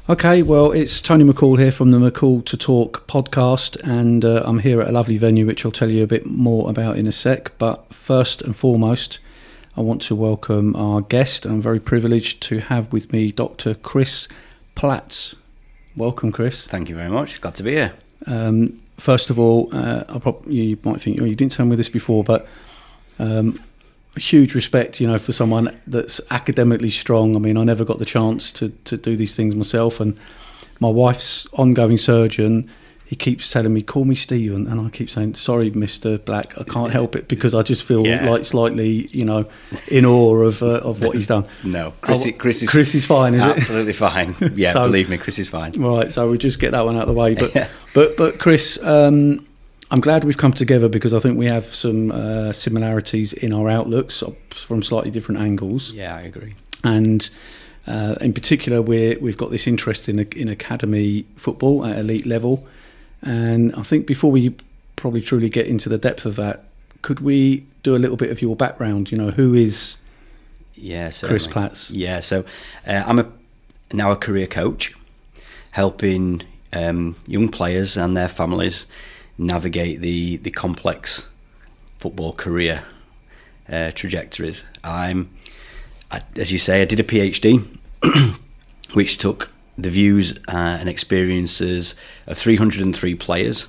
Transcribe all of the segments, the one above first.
Okay, well, it's Tony McCall here from the McCall to Talk podcast, and I'm here at a lovely venue which I'll tell you a bit more about in a sec. But first and foremost, I want to welcome our guest. I'm very privileged to have with me Dr Chris Platts. Welcome, Chris. Thank you very much. Glad to be here. First of all, you might think, you didn't tell me this before, but huge respect, for someone that's academically strong. I mean, I never got the chance to do these things myself, and my wife's ongoing surgeon, he keeps telling me, call me Stephen, and I keep saying, sorry, Mr. Black, I can't help it, because I just feel like slightly, in awe of what he's done. No, Chris is fine, is absolutely fine. Yeah, so, believe me, Chris is fine. Right, so we'll just get that one out of the way. But Chris, I'm glad we've come together, because I think we have some similarities in our outlooks from slightly different angles. Yeah, I agree. And in particular, we've got this interest in academy football at elite level. And I think before we probably truly get into the depth of that, could we do a little bit of your background? Who is Chris Platts? Yeah, so I'm now a career coach, helping young players and their families navigate the complex football career trajectories. As you say, I did a PhD, which took the views and experiences of 303 players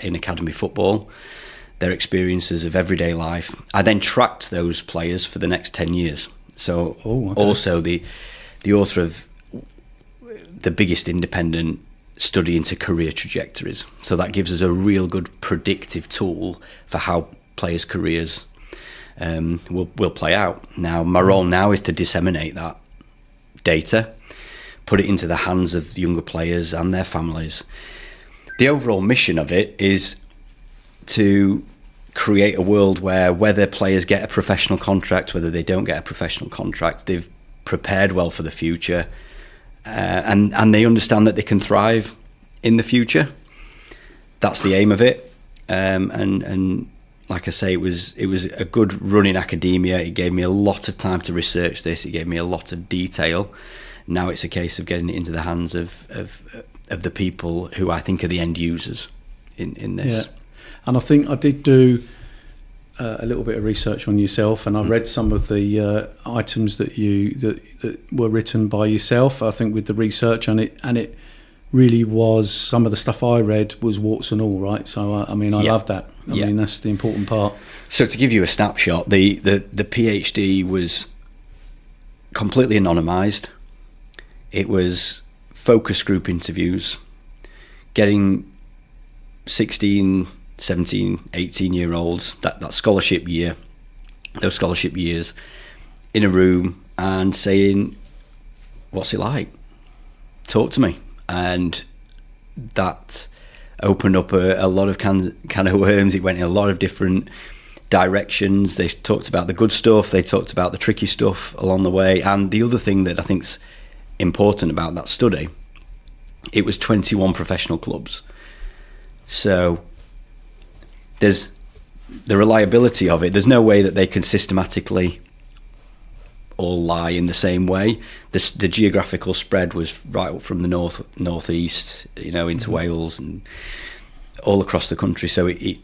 in academy football, their experiences of everyday life. I then tracked those players for the next 10 years. So also the author of the biggest independent study into career trajectories. So that gives us a real good predictive tool for how players' careers will play out. Now, my role now is to disseminate that data, put it into the hands of younger players and their families. The overall mission of it is to create a world where, whether players get a professional contract, whether they don't get a professional contract, they've prepared well for the future, and they understand that they can thrive in the future. That's the aim of it. And like I say, it was a good run in academia. It gave me a lot of time to research this. It gave me a lot of detail. Now it's a case of getting it into the hands of the people who I think are the end users in this. Yeah. And I think I did do a little bit of research on yourself, and I read some of the items that were written by yourself. I think with the research, and it really was, some of the stuff I read was warts and all, right? So I love that. I mean, that's the important part. So to give you a snapshot, the PhD was completely anonymised. It was focus group interviews, getting 16, 17, 18-year-olds, that scholarship year, those scholarship years, in a room and saying, what's it like? Talk to me. And that opened up a lot of can of worms. It went in a lot of different directions. They talked about the good stuff, they talked about the tricky stuff along the way. And the other thing that I think's important about that study, it was 21 professional clubs. So there's the reliability of it. There's no way that they can systematically all lie in the same way. The geographical spread was right up from the northeast, into Wales and all across the country. So it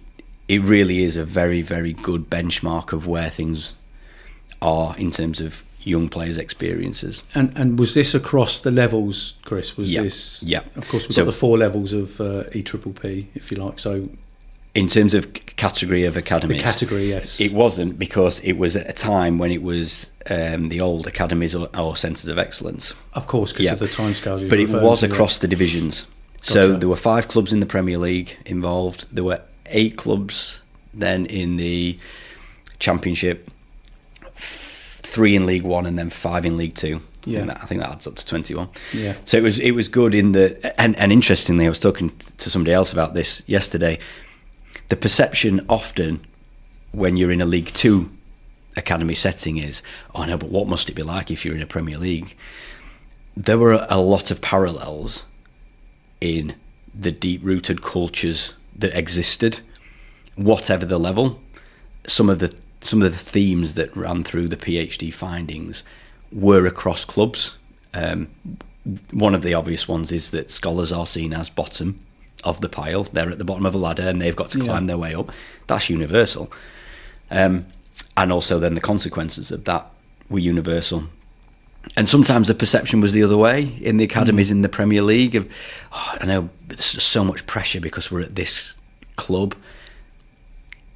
really is a very, very good benchmark of where things are in terms of young players' experiences. And was this across the levels, Chris? This? Yeah. Of course, we've got the 4 levels of EPPP, if you like. So, in terms of category of academies, the category, yes, it wasn't, because it was at a time when it was the old academies or centres of excellence. Of course, because of the timescales. But it was across the divisions. Gotcha. So there were 5 clubs in the Premier League involved. There were 8 clubs then in the Championship, 3 in League One, and then 5 in League Two. Yeah, I think that adds up to 21. Yeah. So it was good in the and interestingly, I was talking to somebody else about this yesterday. The perception often when you're in a League Two academy setting is, oh no, but what must it be like if you're in a Premier League? There were a lot of parallels in the deep-rooted cultures that existed, whatever the level. Some of the themes that ran through the PhD findings were across clubs. one of the obvious ones is that scholars are seen as bottom of the pile. They're at the bottom of a ladder and they've got to climb their way up. That's universal. And also then the consequences of that were universal. And sometimes the perception was the other way in the academies in the Premier League of, I know there's just so much pressure because we're at this club.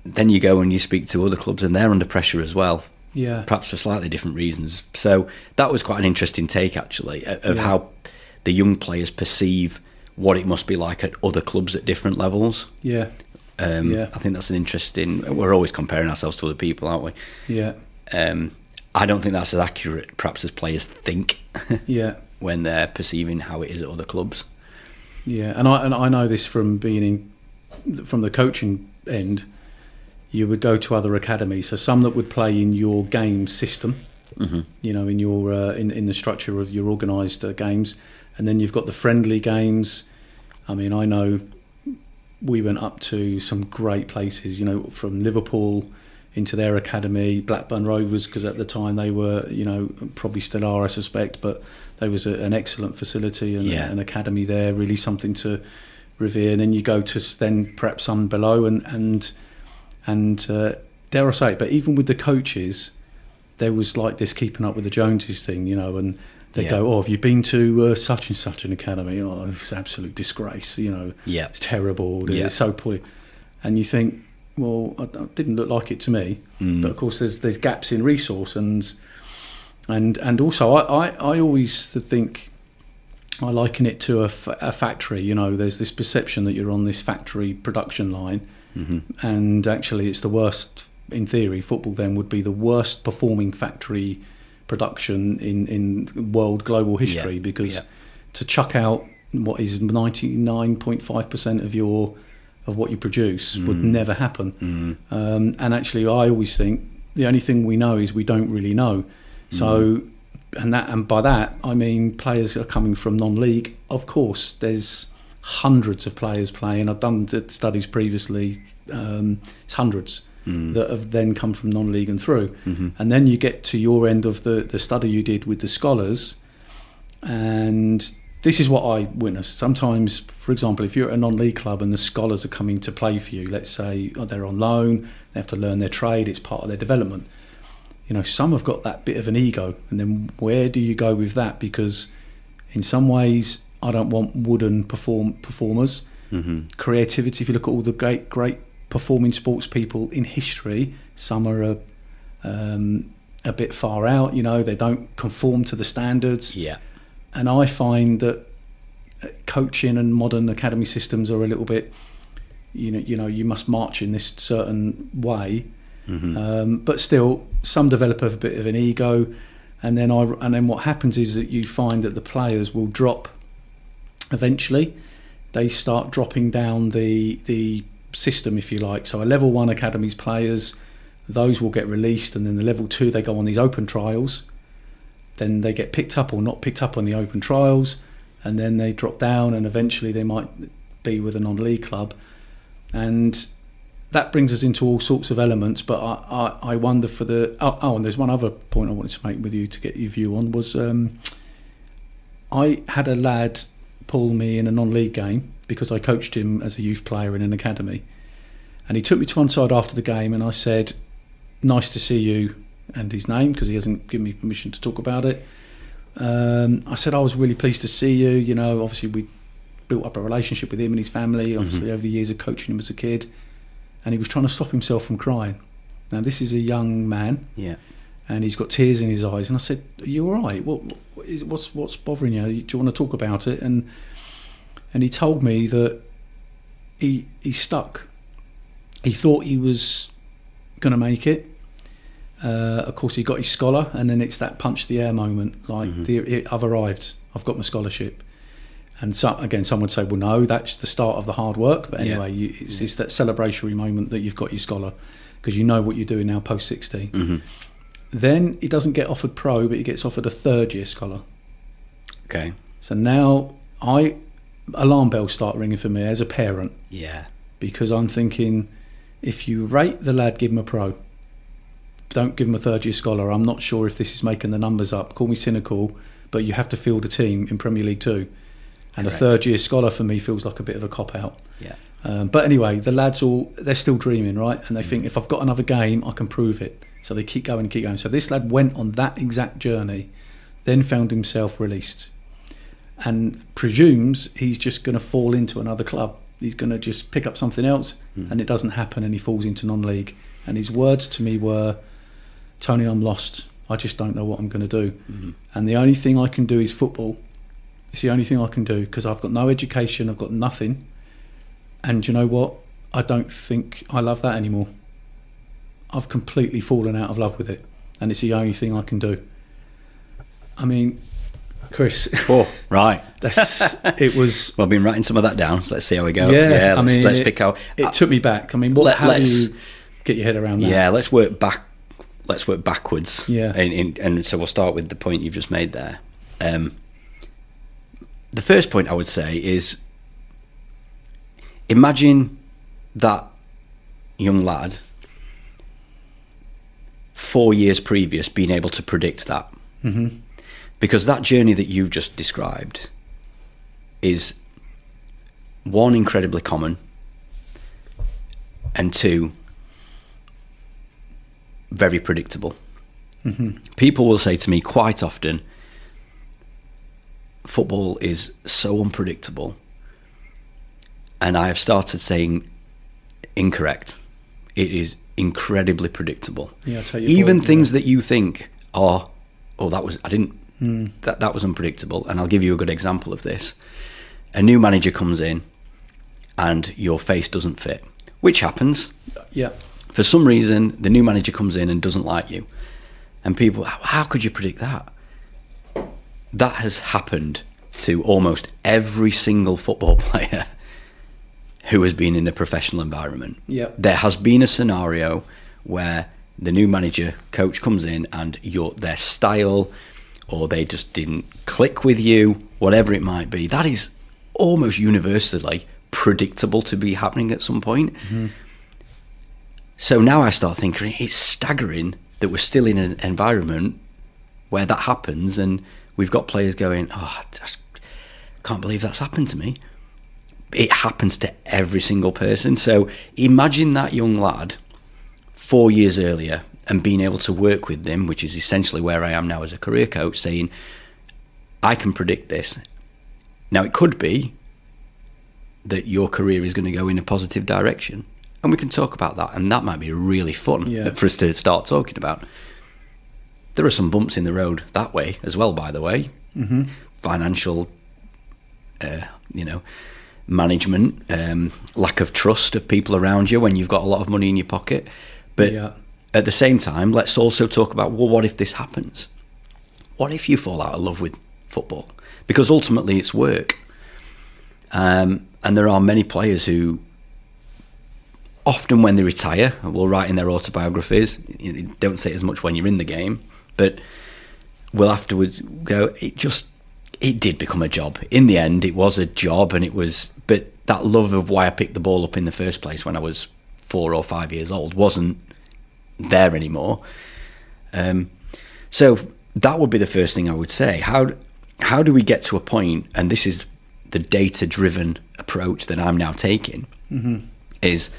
Then you go and you speak to other clubs and they're under pressure as well. Yeah. Perhaps for slightly different reasons. So that was quite an interesting take, actually, of how the young players perceive what it must be like at other clubs at different levels. Yeah. I think that's an interesting... We're always comparing ourselves to other people, aren't we? Yeah. I don't think that's as accurate, perhaps, as players think when they're perceiving how it is at other clubs. Yeah, and I know this from being from the coaching end. You would go to other academies, so some that would play in your game system, you know, in your in the structure of your organised games, and then you've got the friendly games. I mean, I know we went up to some great places, you know, from Liverpool into their academy, Blackburn Rovers, because at the time they were, you know, probably still are, I suspect, but there was an excellent facility and an academy there, really something to revere. And then you go to then perhaps some below and dare I say it, but even with the coaches, there was like this keeping up with the Joneses thing, you know, and they go, have you been to such and such an academy? Oh, it's an absolute disgrace, you know, it's terrible, it's so poor. And you think, well, it didn't look like it to me. But of course there's gaps in resource and also I always think I liken it to a factory, you know, there's this perception that you're on this factory production line. And actually it's the worst, in theory, football then would be the worst performing factory production in world global history because to chuck out what is 99.5% of what you produce would never happen. And actually I always think the only thing we know is we don't really know. So and by that I mean players are coming from non-league. Of course there's hundreds of players playing. I've done studies previously, it's hundreds that have then come from non-league and through. And then you get to your end of the study you did with the scholars, and this is what I witnessed. Sometimes, for example, if you're at a non-league club and the scholars are coming to play for you, let's say they're on loan, they have to learn their trade, it's part of their development. You know, some have got that bit of an ego, and then where do you go with that? Because in some ways I don't want wooden performers. Creativity, if you look at all the great performing sports people in history, some are a bit far out, you know, they don't conform to the standards. And I find that coaching and modern academy systems are a little bit, you know, you must march in this certain way. But still, some develop a bit of an ego, and then what happens is that you find that the players will drop. Eventually, they start dropping down the system, if you like. So a level 1 academies players, those will get released, and then the level 2 they go on these open trials. Then they get picked up or not picked up on the open trials, and then they drop down, and eventually they might be with a non-league club, and that brings us into all sorts of elements. But I wonder for the and there's one other point I wanted to make with you to get your view on was I had a lad pull me in a non-league game because I coached him as a youth player in an academy, and he took me to one side after the game and I said, "Nice to see you," and his name, because he hasn't given me permission to talk about it. I said, "I was really pleased to see you, you know, obviously we built up a relationship with him and his family, obviously over the years of coaching him as a kid," and he was trying to stop himself from crying. Now this is a young man, and he's got tears in his eyes, and I said, "Are you all right? What's bothering you? Do you want to talk about it?" And he told me that he's stuck. He thought he was going to make it. Of course, he got his scholar, and then it's that punch the air moment. Like, I've arrived. I've got my scholarship. And so, again, some would say, well, no, that's the start of the hard work. But anyway, it's that celebratory moment that you've got your scholar, because you know what you're doing now post 16. Then he doesn't get offered pro, but he gets offered a third-year scholar. Okay. So now alarm bells start ringing for me as a parent. Because I'm thinking, if you rate the lad, give him a pro. Don't give him a third-year scholar. I'm not sure if this is making the numbers up. Call me cynical, but you have to field a team in Premier League 2. And Correct. a third-year scholar for me feels like a bit of a cop-out. Yeah. But anyway, the lads they're still dreaming, right? And they think, if I've got another game, I can prove it. So they keep going and keep going. So this lad went on that exact journey, then found himself released, and presumes he's just going to fall into another club. He's going to just pick up something else, and it doesn't happen, and he falls into non-league. And his words to me were, Tony, I'm lost. I just don't know what I'm going to do. And the only thing I can do is football. It's the only thing I can do, because I've got no education, I've got nothing. And you know what? I don't think I love that anymore. I've completely fallen out of love with it, and it's the only thing I can do. I mean, Chris. Oh, right. It was. Well, I've been writing some of that down, so let's see how we go. Yeah, let's pick out. It took me back. I mean, how do you get your head around that? Yeah, let's work back. Let's work backwards. Yeah. And so we'll start with the point you've just made there. The first point I would say is, imagine that young lad 4 years previous being able to predict that. Because that journey that you've just described is, one, incredibly common, and two, very predictable. People will say to me quite often, football is so unpredictable. And I have started saying, incorrect. It is incredibly predictable. Yeah, I'll tell you. Even things that you think are, that was unpredictable. And I'll give you a good example of this. A new manager comes in and your face doesn't fit, which happens. Yeah. For some reason, the new manager comes in and doesn't like you. And people, how could you predict that? That has happened to almost every single football player who has been in a professional environment. Yeah. There has been a scenario where the new manager, coach comes in and their style, or they just didn't click with you, whatever it might be. That is almost universally predictable to be happening at some point. So now I start thinking, it's staggering that we're still in an environment where that happens, and we've got players going, I just can't believe that's happened to me. It happens to every single person. So imagine that young lad 4 years earlier and being able to work with them, which is essentially where I am now as a career coach, saying, I can predict this. Now, it could be that your career is going to go in a positive direction, and we can talk about that, and that might be really fun for us to start talking about. There are some bumps in the road that way as well, by the way. Financial, management, lack of trust of people around you when you've got a lot of money in your pocket. But at the same time, let's also talk about, well, what if this happens? What if you fall out of love with football? Because ultimately it's work. And there are many players who, often when they retire, will write in their autobiographies, don't say it as much when you're in the game, but will afterwards go, it did become a job. In the end, it was a job, but that love of why I picked the ball up in the first place when I was 4 or 5 years old wasn't there anymore. So that would be the first thing I would say. How do we get to a point, and this is the data-driven approach that I'm now taking, is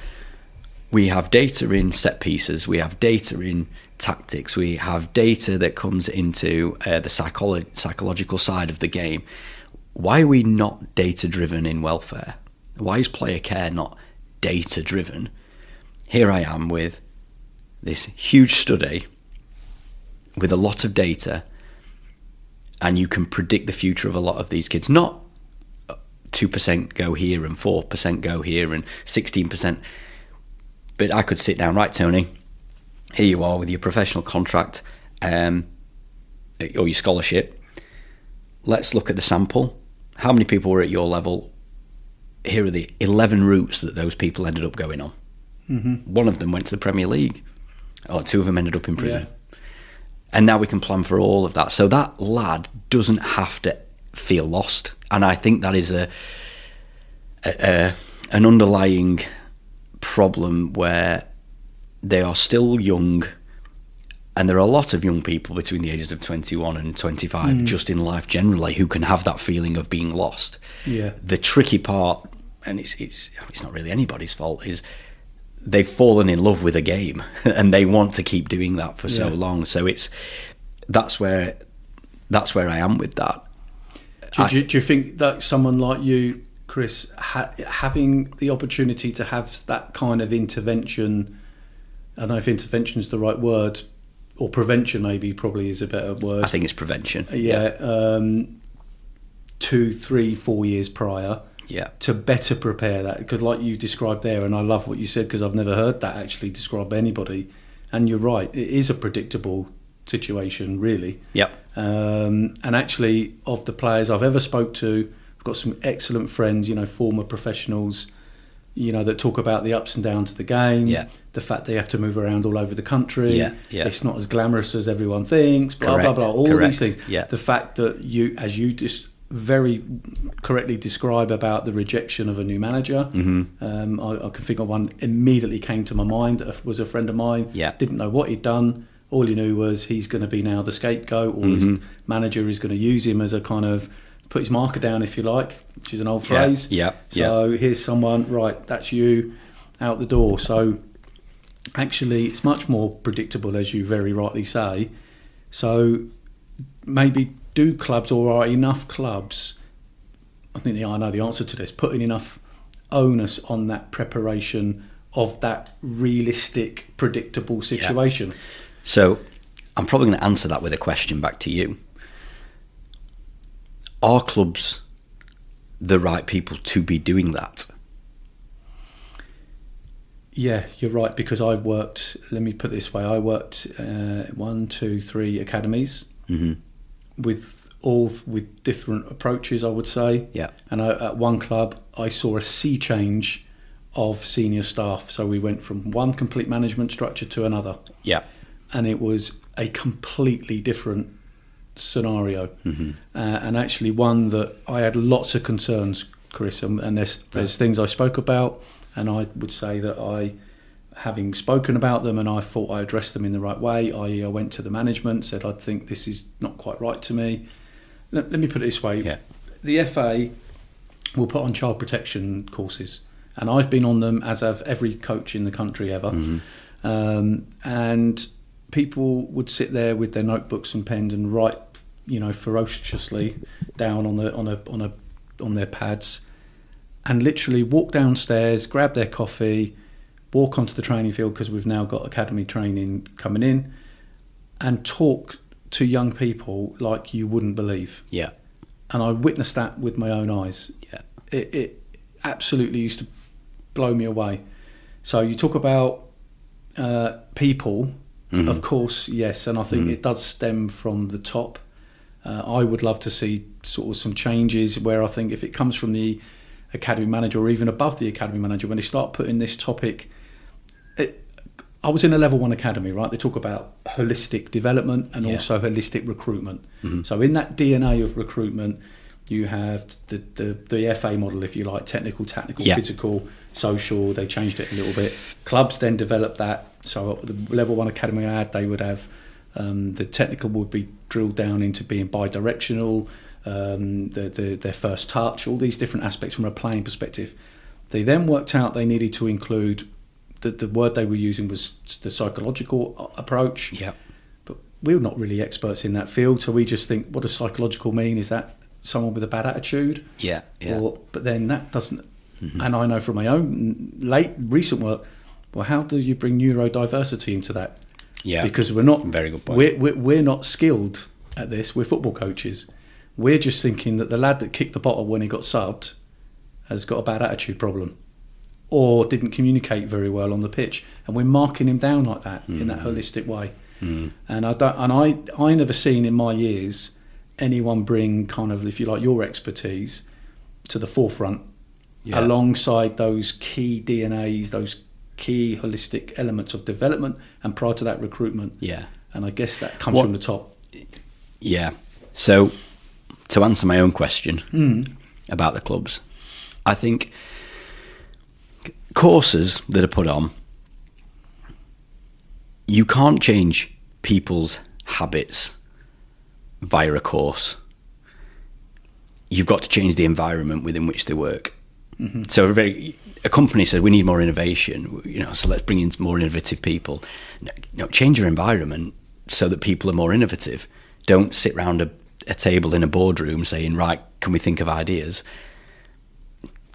we have data in set pieces, we have data in tactics, we have data that comes into the psychological side of the game. Why are we not data-driven in welfare? Why is player care not data-driven? Here I am with this huge study with a lot of data, and you can predict the future of a lot of these kids. Not 2% go here and 4% go here and 16%. But I could sit down, right, Tony, here you are with your professional contract or your scholarship. Let's look at the sample. How many people were at your level? Here are the 11 routes that those people ended up going on. One of them went to the Premier League, or 2 of them ended up in prison. And now we can plan for all of that. So that lad doesn't have to feel lost. And I think that is an underlying problem where they are still young And there are a lot of young people between the ages of 21 and 25, just in life generally, who can have that feeling of being lost. Yeah. The tricky part, and it's not really anybody's fault, is they've fallen in love with a game and they want to keep doing that for so long. So that's where I am with that. Do you think that someone like you, Chris, having the opportunity to have that kind of intervention, I don't know if intervention is the right word, or prevention maybe probably is a better word. I think it's prevention. 2, 3, 4 years prior, to better prepare that, because like you described there, and I love what you said because I've never heard that actually described by anybody, and you're right, it is a predictable situation really. And actually, of the players I've ever spoke to, I've got some excellent friends, former professionals, that talk about the ups and downs of the game, the fact they have to move around all over the country, it's not as glamorous as everyone thinks, blah, blah, blah, all these things. The fact that you, as you just very correctly describe about the rejection of a new manager, I can think of one immediately came to my mind that was a friend of mine, didn't know what he'd done, all he knew was he's going to be now the scapegoat, or his manager is going to use him as a kind of put his marker down, if you like, which is an old phrase. So here's someone, right, that's you, out the door. So actually it's much more predictable, as you very rightly say. So maybe do clubs, or are enough clubs, I think I know the answer to this, putting enough onus on that preparation of that realistic, predictable situation? So I'm probably going to answer that with a question back to you. Are clubs the right people to be doing that? Yeah, you're right, because I've worked, let me put it this way, I worked 1, 2, 3 academies with different approaches, I would say. And at one club, I saw a sea change of senior staff. So we went from one complete management structure to another. And it was a completely different scenario, and actually one that I had lots of concerns, Chris, and there's things I spoke about, and I would say that having spoken about them, and I thought I addressed them in the right way, i.e. I went to the management, said I think this is not quite right to me. Let me put it this way, the FA will put on child protection courses, and I've been on them, as have every coach in the country ever, and people would sit there with their notebooks and pens and write, ferociously down on their pads, and literally walk downstairs, grab their coffee, walk onto the training field, because we've now got academy training coming in, and talk to young people like you wouldn't believe. And I witnessed that with my own eyes. It absolutely used to blow me away. So you talk about people. Of course, yes, and I think it does stem from the top. I would love to see sort of some changes where I think if it comes from the academy manager, or even above the academy manager, when they start putting this topic, I was in a level 1 academy, right? They talk about holistic development and also holistic recruitment. So in that DNA of recruitment, you have the FA model, if you like, technical, tactical, physical, social. They changed it a little bit. Clubs then developed that. So at the level 1 academy I had, they would have the technical would be drilled down into being bi-directional, their first touch, all these different aspects from a playing perspective. They then worked out they needed to include, the word they were using was the psychological approach. But we're not really experts in that field, so we just think, what does psychological mean? Is that someone with a bad attitude? But then that doesn't, and I know from my own recent work, well, how do you bring neurodiversity into that? Because we're not, very good point. We're not skilled at this. We're football coaches. We're just thinking that the lad that kicked the bottle when he got subbed has got a bad attitude problem, or didn't communicate very well on the pitch, and we're marking him down like that in that holistic way. And I never seen in my years anyone bring kind of, if you like, your expertise to the forefront alongside those key DNAs, those key holistic elements of development, and prior to that, recruitment. And I guess that comes from the top. So to answer my own question about the clubs, I think courses that are put on, you can't change people's habits via a course. You've got to change the environment within which they work. Mm-hmm. So a company says we need more innovation, so let's bring in more innovative people. No, change your environment so that people are more innovative. Don't sit around a table in a boardroom saying, right, can we think of ideas?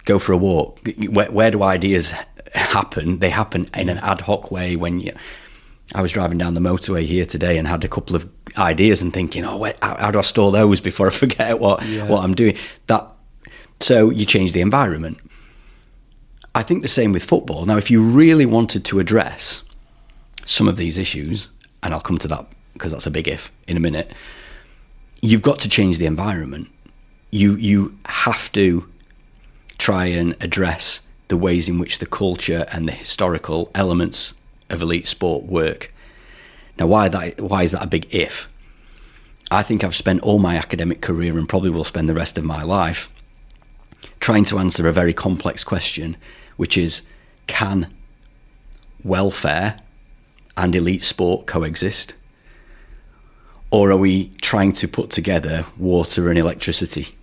Go for a walk. Where do ideas happen? They happen in an ad hoc way. I was driving down the motorway here today and had a couple of ideas and thinking, how do I store those before I forget what I'm doing? So you change the environment. I think the same with football. Now, if you really wanted to address some of these issues, and I'll come to that because that's a big if in a minute, you've got to change the environment. You have to try and address the ways in which the culture and the historical elements of elite sport work. Now, why is that a big if? I think I've spent all my academic career, and probably will spend the rest of my life, trying to answer a very complex question, which is, can welfare and elite sport coexist? Or are we trying to put together water and electricity?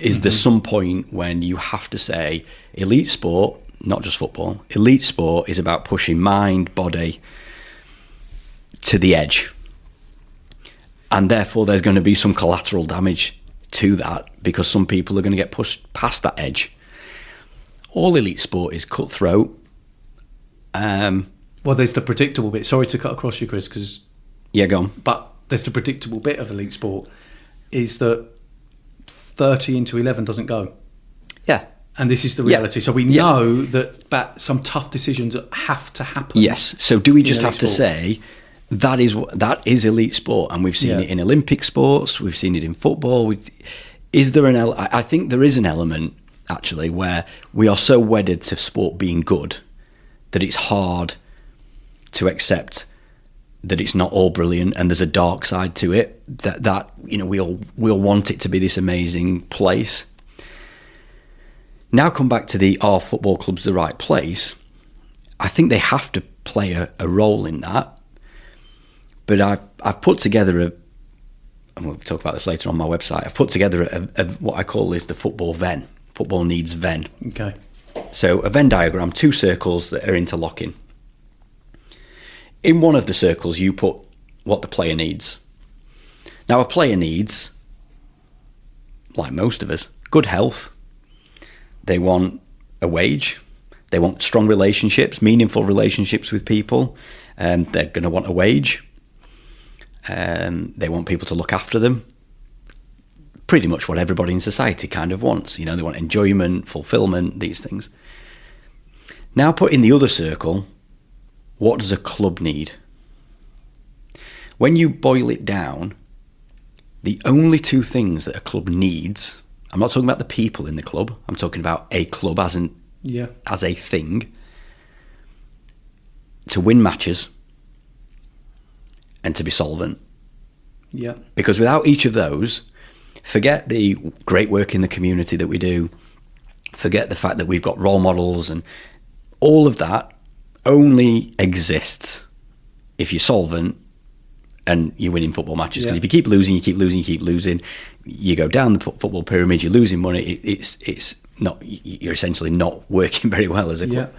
Is there some point when you have to say elite sport, not just football, elite sport is about pushing mind, body to the edge? And therefore there's going to be some collateral damage to that because some people are going to get pushed past that edge. All elite sport is cutthroat. Well, there's the predictable bit. Sorry to cut across you, Chris, because... Yeah, go on. But there's the predictable bit of elite sport is that 30 into 11 doesn't go. Yeah. And this is the reality. Yeah. So we know that some tough decisions have to happen. Yes. So do we just have to say that is elite sport? And we've seen it in Olympic sports. We've seen it in football. Is there I think there is an element, actually, where we are so wedded to sport being good that it's hard to accept that it's not all brilliant and there's a dark side to it, that we'll want it to be this amazing place. Now come back to are football clubs the right place? I think they have to play a role in that. But I've put together and we'll talk about this later on my website, I've put together what I call is the football Venn. Football needs Venn. Okay. So a Venn diagram, two circles that are interlocking. In one of the circles, you put what the player needs. Now, a player needs, like most of us, good health. They want a wage. They want strong relationships, meaningful relationships with people. They're going to want a wage. They want people to look after them. Pretty much what everybody in society kind of wants. They want enjoyment, fulfillment, these things. Now put in the other circle, what does a club need? When you boil it down, the only two things that a club needs, I'm not talking about the people in the club, I'm talking about a club as a thing, to win matches and to be solvent. Yeah. Because without each of those, forget the great work in the community that we do, forget the fact that we've got role models, and all of that only exists if you're solvent and you're winning football matches. Because if you keep losing, you go down the football pyramid, you're losing money, it's not, you're essentially not working very well as a club. Yeah.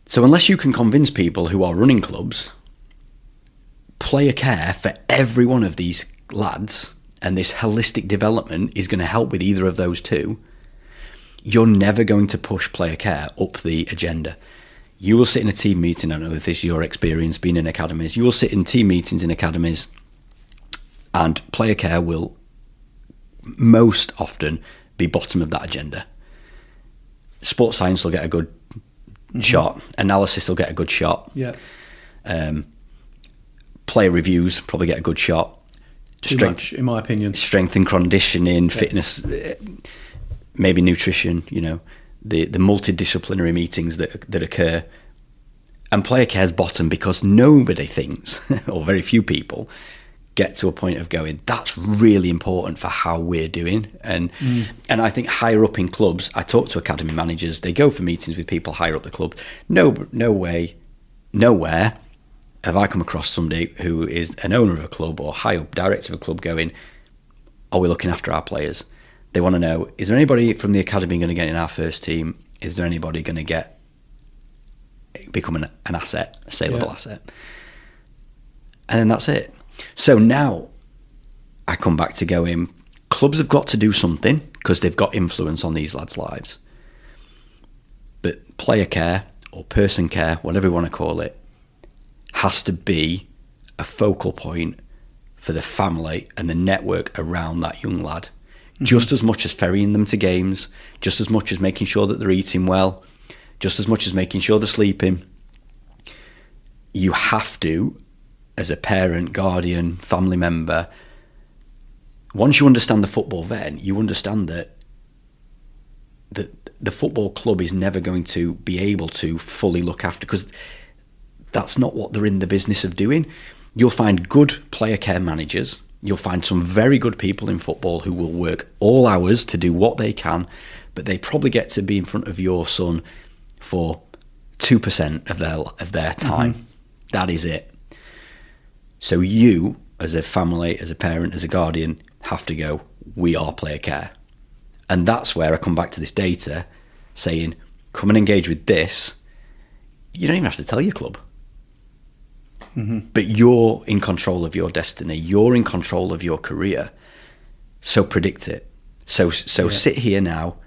So unless you can convince people who are running clubs, player care for every one of these lads, and this holistic development is going to help with either of those two, you're never going to push player care up the agenda. You will sit in a team meeting, I don't know if this is your experience being in academies, you will sit in team meetings in academies and player care will most often be bottom of that agenda. Sports science will get a good shot, analysis will get a good shot. Yeah. Player reviews probably get a good shot. Too much, in my opinion. Strength and conditioning, fitness, maybe nutrition, the multidisciplinary meetings that occur. And player care's bottom because nobody thinks, or very few people, get to a point of going, that's really important for how we're doing. And I think higher up in clubs, I talk to academy managers, they go for meetings with people higher up the club. Nowhere have I come across somebody who is an owner of a club or high up director of a club going, are we looking after our players? They want to know, is there anybody from the academy going to get in our first team? Is there anybody going to become an asset, a saleable asset? And then that's it. So now I come back to going, clubs have got to do something because they've got influence on these lads' lives. But player care or person care, whatever you want to call it, has to be a focal point for the family and the network around that young lad. Just as much as ferrying them to games, just as much as making sure that they're eating well, just as much as making sure they're sleeping. You have to, as a parent, guardian, family member, once you understand the football then, you understand that the football club is never going to be able to fully look after, because that's not what they're in the business of doing. You'll find good player care managers. You'll find some very good people in football who will work all hours to do what they can, but they probably get to be in front of your son for 2% of their time. That is it. So you, as a family, as a parent, as a guardian, have to go, we are player care. And that's where I come back to this data saying, come and engage with this. You don't even have to tell your club. But you're in control of your destiny. You're in control of your career. So predict it. So sit here now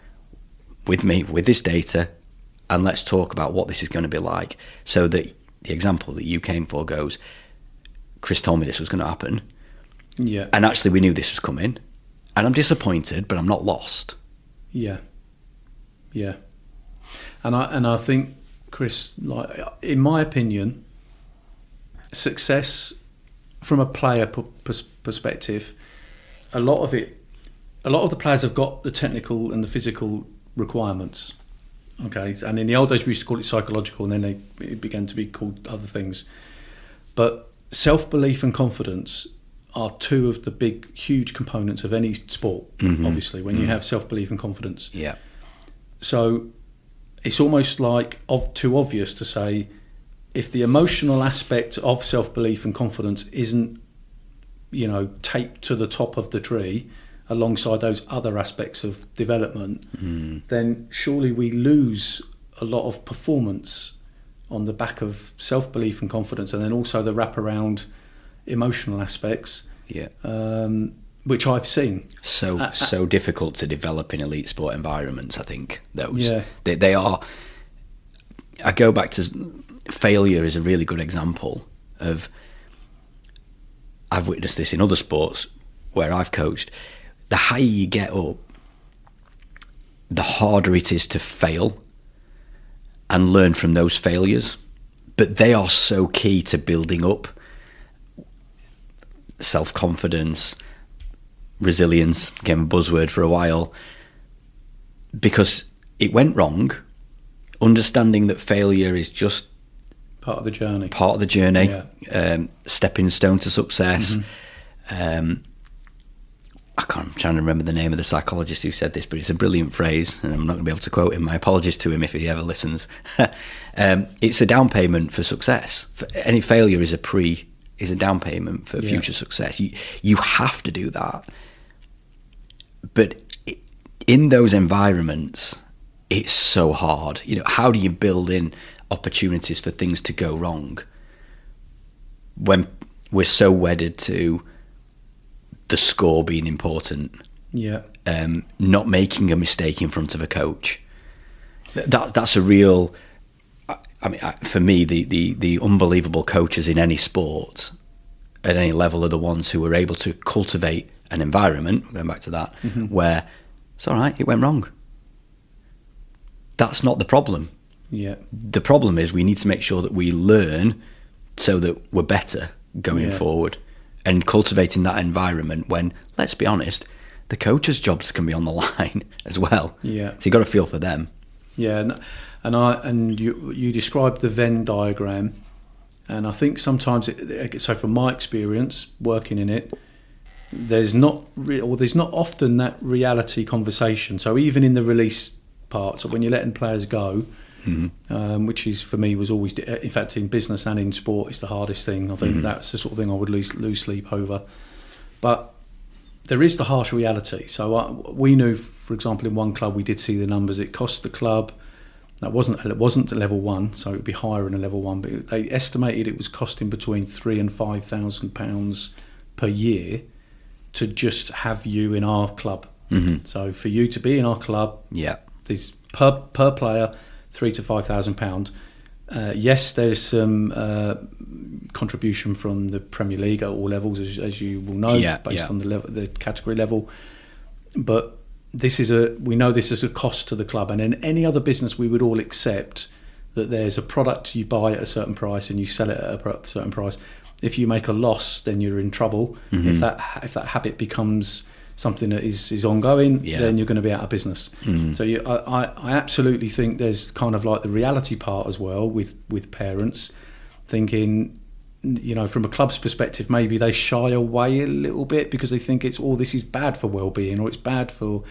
with me, with this data, and let's talk about what this is going to be like. So that the example that you came for goes, Chris told me this was going to happen. Yeah. And actually we knew this was coming. And I'm disappointed, but I'm not lost. Yeah. Yeah. And I think, Chris, like, in my opinion, success from a player perspective, a lot of the players have got the technical and the physical requirements. Okay, and in the old days we used to call it psychological, and then it began to be called other things. But self-belief and confidence are two of the big, huge components of any sport. Obviously, when you have self-belief and confidence. Yeah. So it's almost like too obvious to say, if the emotional aspect of self-belief and confidence isn't, taped to the top of the tree alongside those other aspects of development, then surely we lose a lot of performance on the back of self-belief and confidence, and then also the wraparound emotional aspects, which I've seen. So difficult to develop in elite sport environments, I think, those. Yeah. They are... I go back to... Failure is a really good example of... I've witnessed this in other sports where I've coached. The higher you get up, the harder it is to fail and learn from those failures. But they are so key to building up self-confidence, resilience, became a buzzword for a while, because it went wrong. Understanding that failure is just part of the journey. Stepping stone to success. I'm trying to remember the name of the psychologist who said this, but it's a brilliant phrase, and I'm not going to be able to quote him. My apologies to him if he ever listens. It's a down payment for success. Any failure is a down payment for future success. You have to do that. But in those environments, it's so hard. How do you build in opportunities for things to go wrong when we're so wedded to the score being important? Not making a mistake in front of a coach. That's a real... I mean, for me, the unbelievable coaches in any sport at any level are the ones who are able to cultivate an environment, going back to that, where it's all right, it went wrong. That's not the problem. The problem is we need to make sure that we learn so that we're better going forward, and cultivating that environment when, let's be honest, the coach's jobs can be on the line as well. So you've got to feel for them. And you described the Venn diagram, and I think sometimes so from my experience working in it, there's not often that reality conversation. So even in the release part, so when you're letting players go, which is for me was always, in fact, in business and in sport, it's the hardest thing. I think that's the sort of thing I would lose sleep over. But there is the harsh reality. So we knew, for example, in one club we did see the numbers. It cost the club. It wasn't at level 1, so it would be higher in a level 1. But they estimated it was costing between £3,000 and £5,000 per year to just have you in our club. So for you to be in our club, there's per player £3,000 to £5,000. Yes, there's some contribution from the Premier League at all levels, as you will know, based on the category level. But we know this is a cost to the club, and in any other business we would all accept that there's a product you buy at a certain price and you sell it at a certain price. If you make a loss, then you're in trouble. If that habit becomes something that is ongoing, then you're going to be out of business. So I absolutely think there's kind of like the reality part as well with parents thinking, from a club's perspective, maybe they shy away a little bit because they think this is bad for well-being, or it's bad for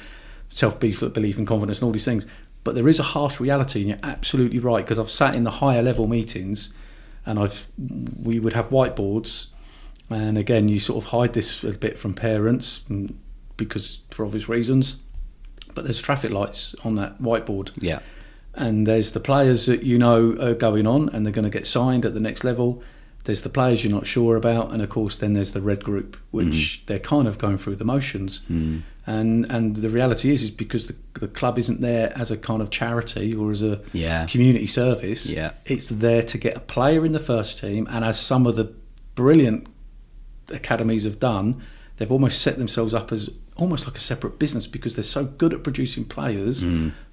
self-belief and confidence and all these things. But there is a harsh reality, and you're absolutely right, because I've sat in the higher level meetings and we would have whiteboards, and again, you sort of hide this a bit from parents because for obvious reasons, but there's traffic lights on that whiteboard. And there's the players that are going on and they're going to get signed at the next level. There's the players you're not sure about, and of course then there's the red group, which they're kind of going through the motions. And the reality is because the club isn't there as a kind of charity or as a community service. It's there to get a player in the first team, and as some of the brilliant academies have done, they've almost set themselves up as almost like a separate business because they're so good at producing players,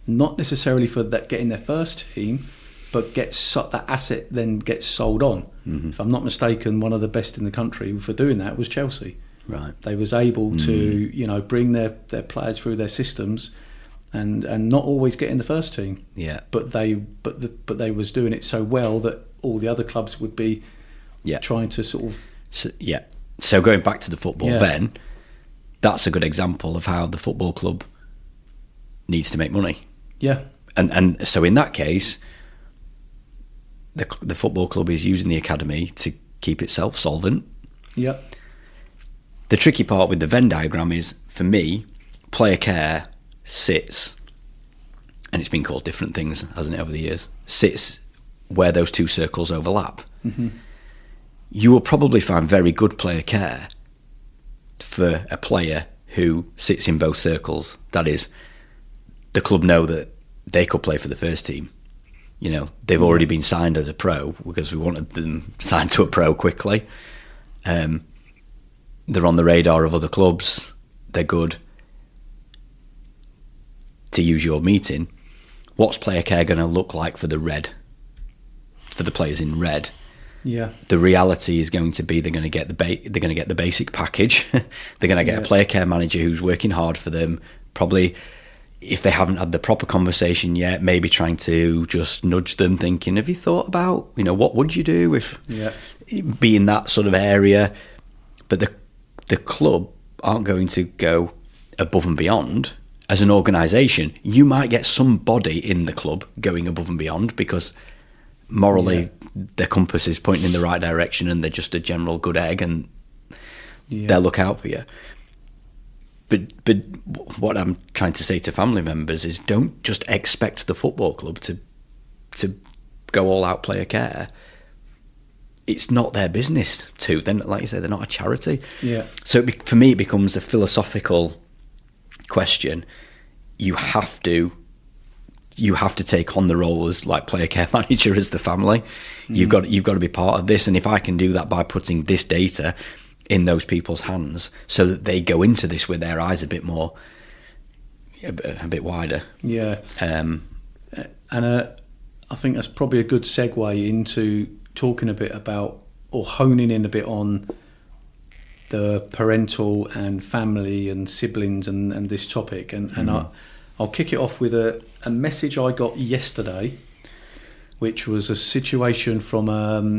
not necessarily for that getting their first team, but that asset then gets sold on. If I'm not mistaken, one of the best in the country for doing that was Chelsea. Right. They was able to bring their players through their systems and not always get in the first team. But they was doing it so well that all the other clubs would be trying to sort of So going back to the football then, that's a good example of how the football club needs to make money. And so in that case, the football club is using the academy to keep itself solvent. The tricky part with the Venn diagram is, for me, player care sits, and it's been called different things, hasn't it, over the years, sits where those two circles overlap. You will probably find very good player care for a player who sits in both circles. That is, the club know that they could play for the first team. They've already been signed as a pro because we wanted them signed to a pro quickly. They're on the radar of other clubs. They're good. To use your meeting, what's player care going to look like for the players in red? The reality is going to be they're going to get the basic package. They're going to get a player care manager who's working hard for them. Probably, if they haven't had the proper conversation yet, maybe trying to just nudge them, thinking, "Have you thought about what would you do if be in that sort of area?" But the club aren't going to go above and beyond. As an organisation, you might get somebody in the club going above and beyond because morally their compass is pointing in the right direction and they're just a general good egg and they'll look out for you. But what I'm trying to say to family members is, don't just expect the football club to go all out player care. It's not their business to. Then, like you say, they're not a charity. So for me, it becomes a philosophical question. You have to take on the role as like player care manager as the family. You've got to be part of this, and if I can do that by putting this data in those people's hands, so that they go into this with their eyes a bit more, a bit wider. And I think that's probably a good segue into talking a bit about, or honing in a bit on, the parental and family and siblings and this topic. And I'll kick it off with a message I got yesterday, which was a situation from...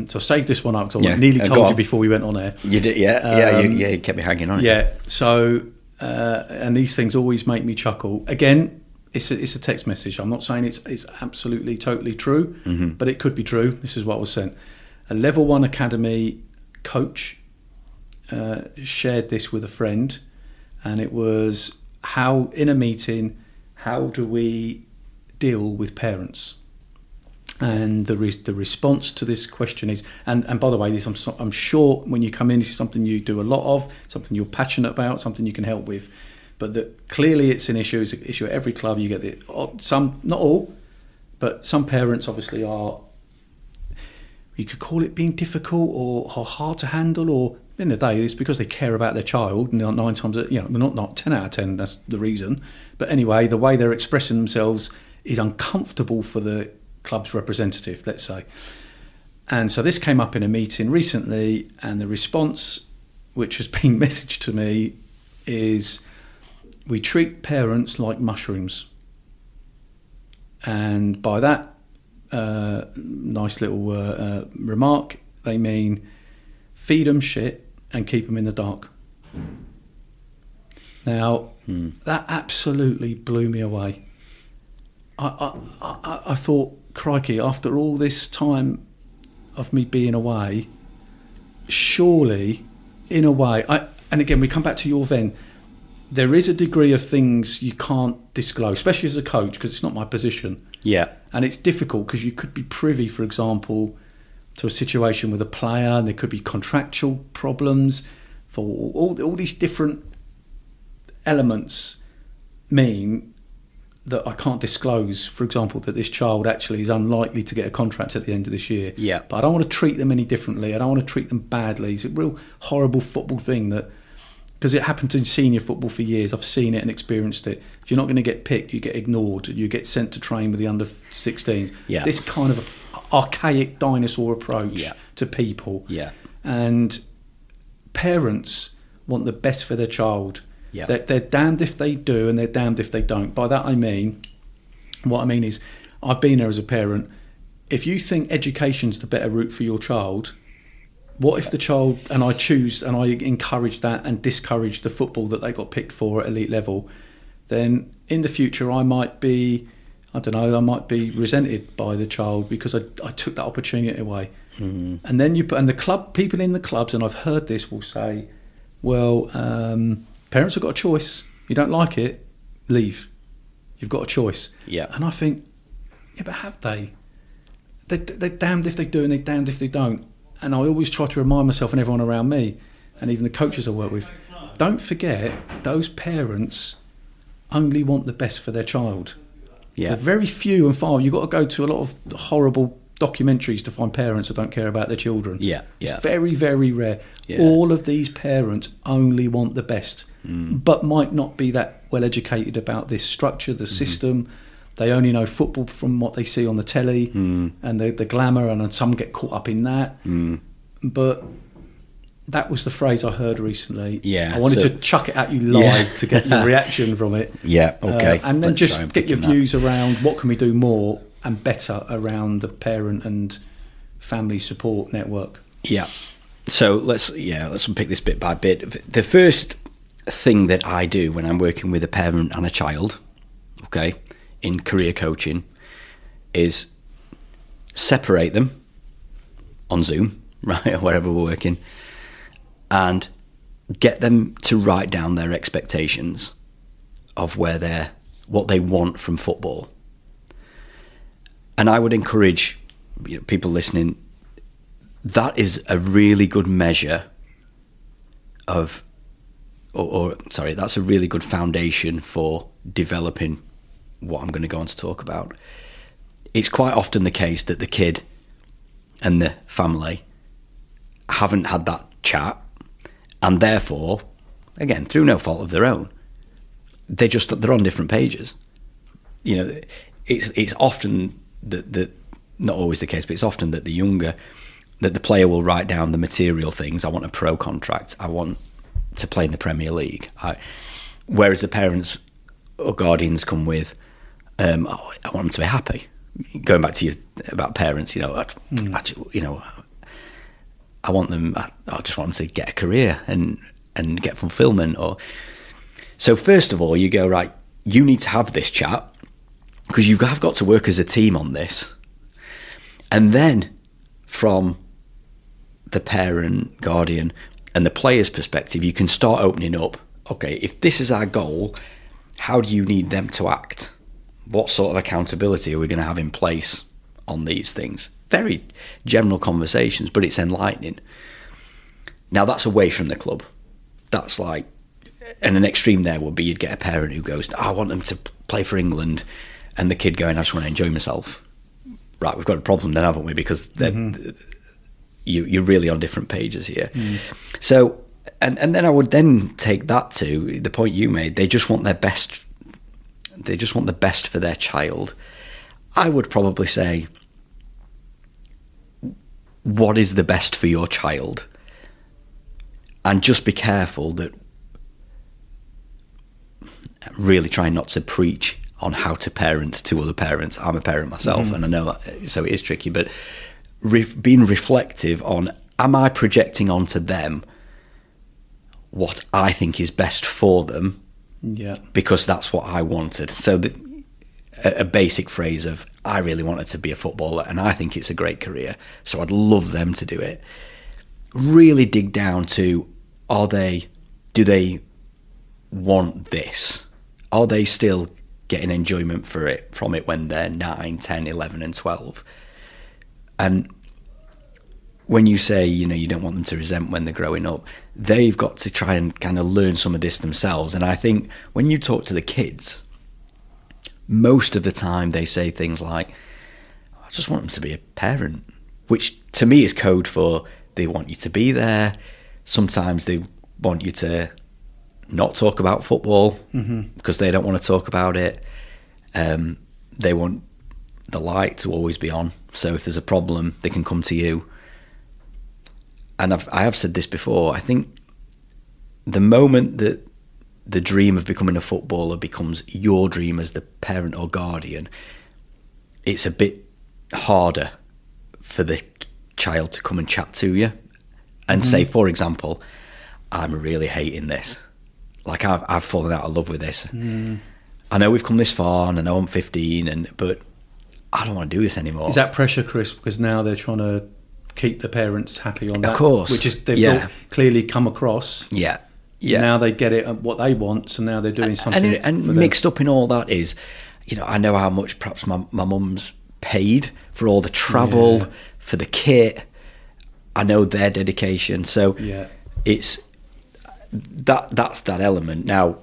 so I saved this one up because I nearly told you before we went on air. You did, you kept me hanging on. So, and these things always make me chuckle. Again, it's a text message. I'm not saying it's absolutely totally true, but it could be true. This is what was sent. A level 1 academy coach shared this with a friend, and it was how in a meeting, how do we deal with parents? And the response to this question is, and by the way, this I'm sure when you come in, this is something you do a lot of, something you're passionate about, something you can help with. But that clearly it's an issue. It's an issue at every club. You get some, not all, but some parents obviously are. You could call it being difficult or hard to handle, or in the day it's because they care about their child. And 9 times, not 10 out of 10. That's the reason. But anyway, the way they're expressing themselves is uncomfortable for the club's representative, let's say. And so this came up in a meeting recently, and the response, which has been messaged to me, is we treat parents like mushrooms. And by that nice little remark, they mean feed them shit and keep them in the dark. Now, that absolutely blew me away. I thought, crikey, after all this time of me being away, surely, in a way, and again, we come back to your Ven, there is a degree of things you can't disclose, especially as a coach, because it's not my position. Yeah. And it's difficult because you could be privy, for example, to a situation with a player, and there could be contractual problems. For all these different elements mean that I can't disclose, for example, that this child actually is unlikely to get a contract at the end of this year. Yeah. But I don't want to treat them any differently. I don't want to treat them badly. It's a real horrible football thing that, because it happened in senior football for years. I've seen it and experienced it. If you're not going to get picked, you get ignored. You get sent to train with the under-16s. Yeah. This kind of archaic dinosaur approach to people. Yeah. And parents want the best for their child. Yeah. They're damned if they do and they're damned if they don't. By that what I mean is, I've been there as a parent. If you think education's the better route for your child, what if the child, and I choose and I encourage that and discourage the football that they got picked for at elite level, then in the future I might be resented by the child because I took that opportunity away. Mm-hmm. And then the club people in the clubs, and I've heard this, will say, well, parents have got a choice. You don't like it, leave. You've got a choice. Yeah. And I think, yeah, but have they? They're damned if they do and they're damned if they don't. And I always try to remind myself and everyone around me, and even the coaches I work with, don't forget those parents only want the best for their child. Yeah. They're very few and far. You've got to go to a lot of horrible documentaries to find parents that don't care about their children. Yeah. It's very, very rare. Yeah. All of these parents only want the best, but might not be that well educated about this structure, the system. They only know football from what they see on the telly and the glamour, and some get caught up in that. But that was the phrase I heard recently. Yeah, I wanted to chuck it at you live to get your reaction from it. Yeah, okay. And then Let's just get your views around what can we do more and better around the parent and family support network. Yeah. So let's unpick this bit by bit. The first thing that I do when I'm working with a parent and a child, okay, in career coaching, is separate them on Zoom, right, or wherever we're working, and get them to write down their expectations of what they want from football. And I would encourage people listening, that is a really good measure of, that's a really good foundation for developing what I'm going to go on to talk about. It's quite often the case that the kid and the family haven't had that chat, and therefore, again, through no fault of their own, they're on different pages. It's often that not always the case, but it's often that the player will write down the material things. I want a pro contract. I want to play in the Premier League. Whereas the parents or guardians come with, I want them to be happy. Going back to you about parents, I want them. I just want them to get a career and get fulfillment. So first of all, you go, right, you need to have this chat because you have got to work as a team on this. And then from the parent, guardian, and the player's perspective, you can start opening up. Okay, if this is our goal, how do you need them to act? What sort of accountability are we going to have in place on these things? Very general conversations, but it's enlightening. Now, that's away from the club. That's like, and an extreme there would be you'd get a parent who goes, I want them to play for England, and the kid going, I just want to enjoy myself. Right, we've got a problem then, haven't we? Because you're really on different pages here. So, and then I would then take that to the point you made. They just want their best. They just want the best for their child. I would probably say, what is the best for your child? And just be careful that, really trying not to preach on how to parent to other parents. I'm a parent myself, and I know that, so it is tricky, but being reflective on, am I projecting onto them what I think is best for them? Yeah. Because that's what I wanted. So a basic phrase of, I really wanted to be a footballer and I think it's a great career, so I'd love them to do it. Really dig down to, do they want this? Are they still getting enjoyment from it when they're 9, 10, 11 and 12? And when you say, you don't want them to resent when they're growing up, they've got to try and kind of learn some of this themselves. And I think when you talk to the kids, most of the time they say things like, I just want them to be a parent, which to me is code for they want you to be there. Sometimes they want you to not talk about football because they don't want to talk about it. They want the light to always be on. So if there's a problem, they can come to you. And I have said this before, I think the moment that the dream of becoming a footballer becomes your dream as the parent or guardian, it's a bit harder for the child to come and chat to you and say, for example, I'm really hating this. Like I've fallen out of love with this. I know we've come this far and I know I'm 15, but I don't want to do this anymore. Is that pressure, Chris? Because now they're trying to keep the parents happy on that. Of course. Which is they've clearly come across. Yeah. Now they get it what they want, so now they're doing something. And mixed up in all that is, I know how much perhaps my mum's paid for all the travel, for the kit. I know their dedication. So it's that's that element. Now,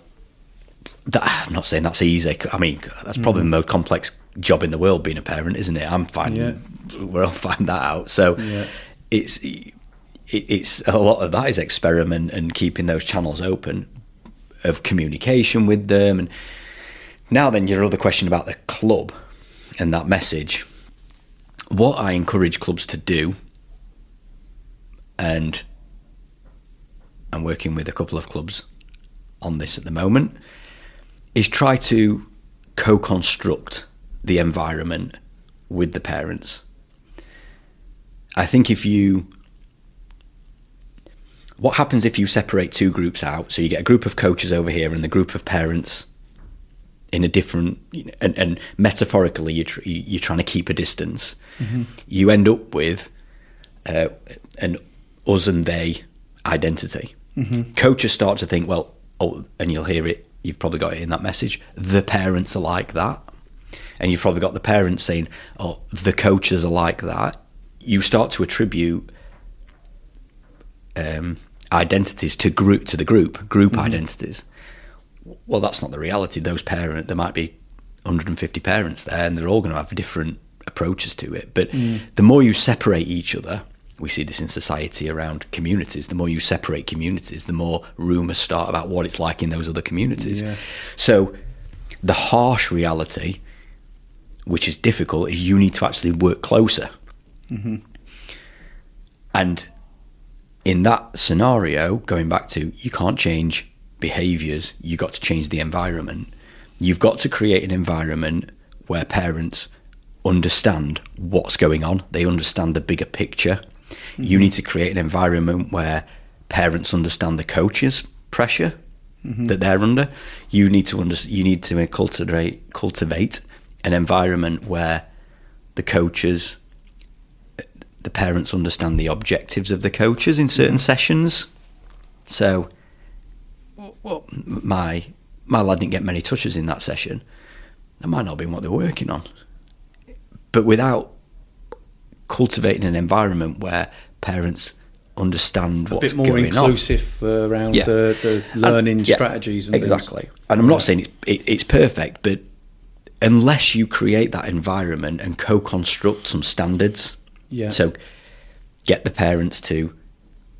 I'm not saying that's easy. I mean, that's probably the most complex job in the world, being a parent, isn't it? I'm finding we'll find that out. So it's a lot of that is experiment and keeping those channels open of communication with them. And now then, your other question about the club and that message. What I encourage clubs to do, and I'm working with a couple of clubs on this at the moment, is try to co-construct the environment with the parents. I think what happens if you separate two groups out? So you get a group of coaches over here and the group of parents in a different, and metaphorically you're trying to keep a distance. You end up with an us and they identity. Coaches start to think, and you'll hear it, you've probably got it in that message, the parents are like that. And you've probably got the parents saying, the coaches are like that. You start to attribute identities to the group identities. Well, that's not the reality. Those parents, there might be 150 parents there, and they're all going to have different approaches to it. But the more you separate each other, we see this in society around communities, the more you separate communities, the more rumours start about what it's like in those other communities. So the harsh reality, which is difficult, is you need to actually work closer. And in that scenario, going back to, you can't change behaviours, you've got to change the environment. You've got to create an environment where parents understand what's going on, they understand the bigger picture. You need to create an environment where parents understand the coach's pressure that they're under. You need to cultivate an environment where the coaches, the parents understand the objectives of the coaches in certain sessions. So, well, my lad didn't get many touches in that session. That might not have been what they're working on. But without cultivating an environment where parents understand what's going on. A bit more inclusive around the learning strategies and exactly. things. And I'm not saying it's perfect, but unless you create that environment and co-construct some standards, so get the parents to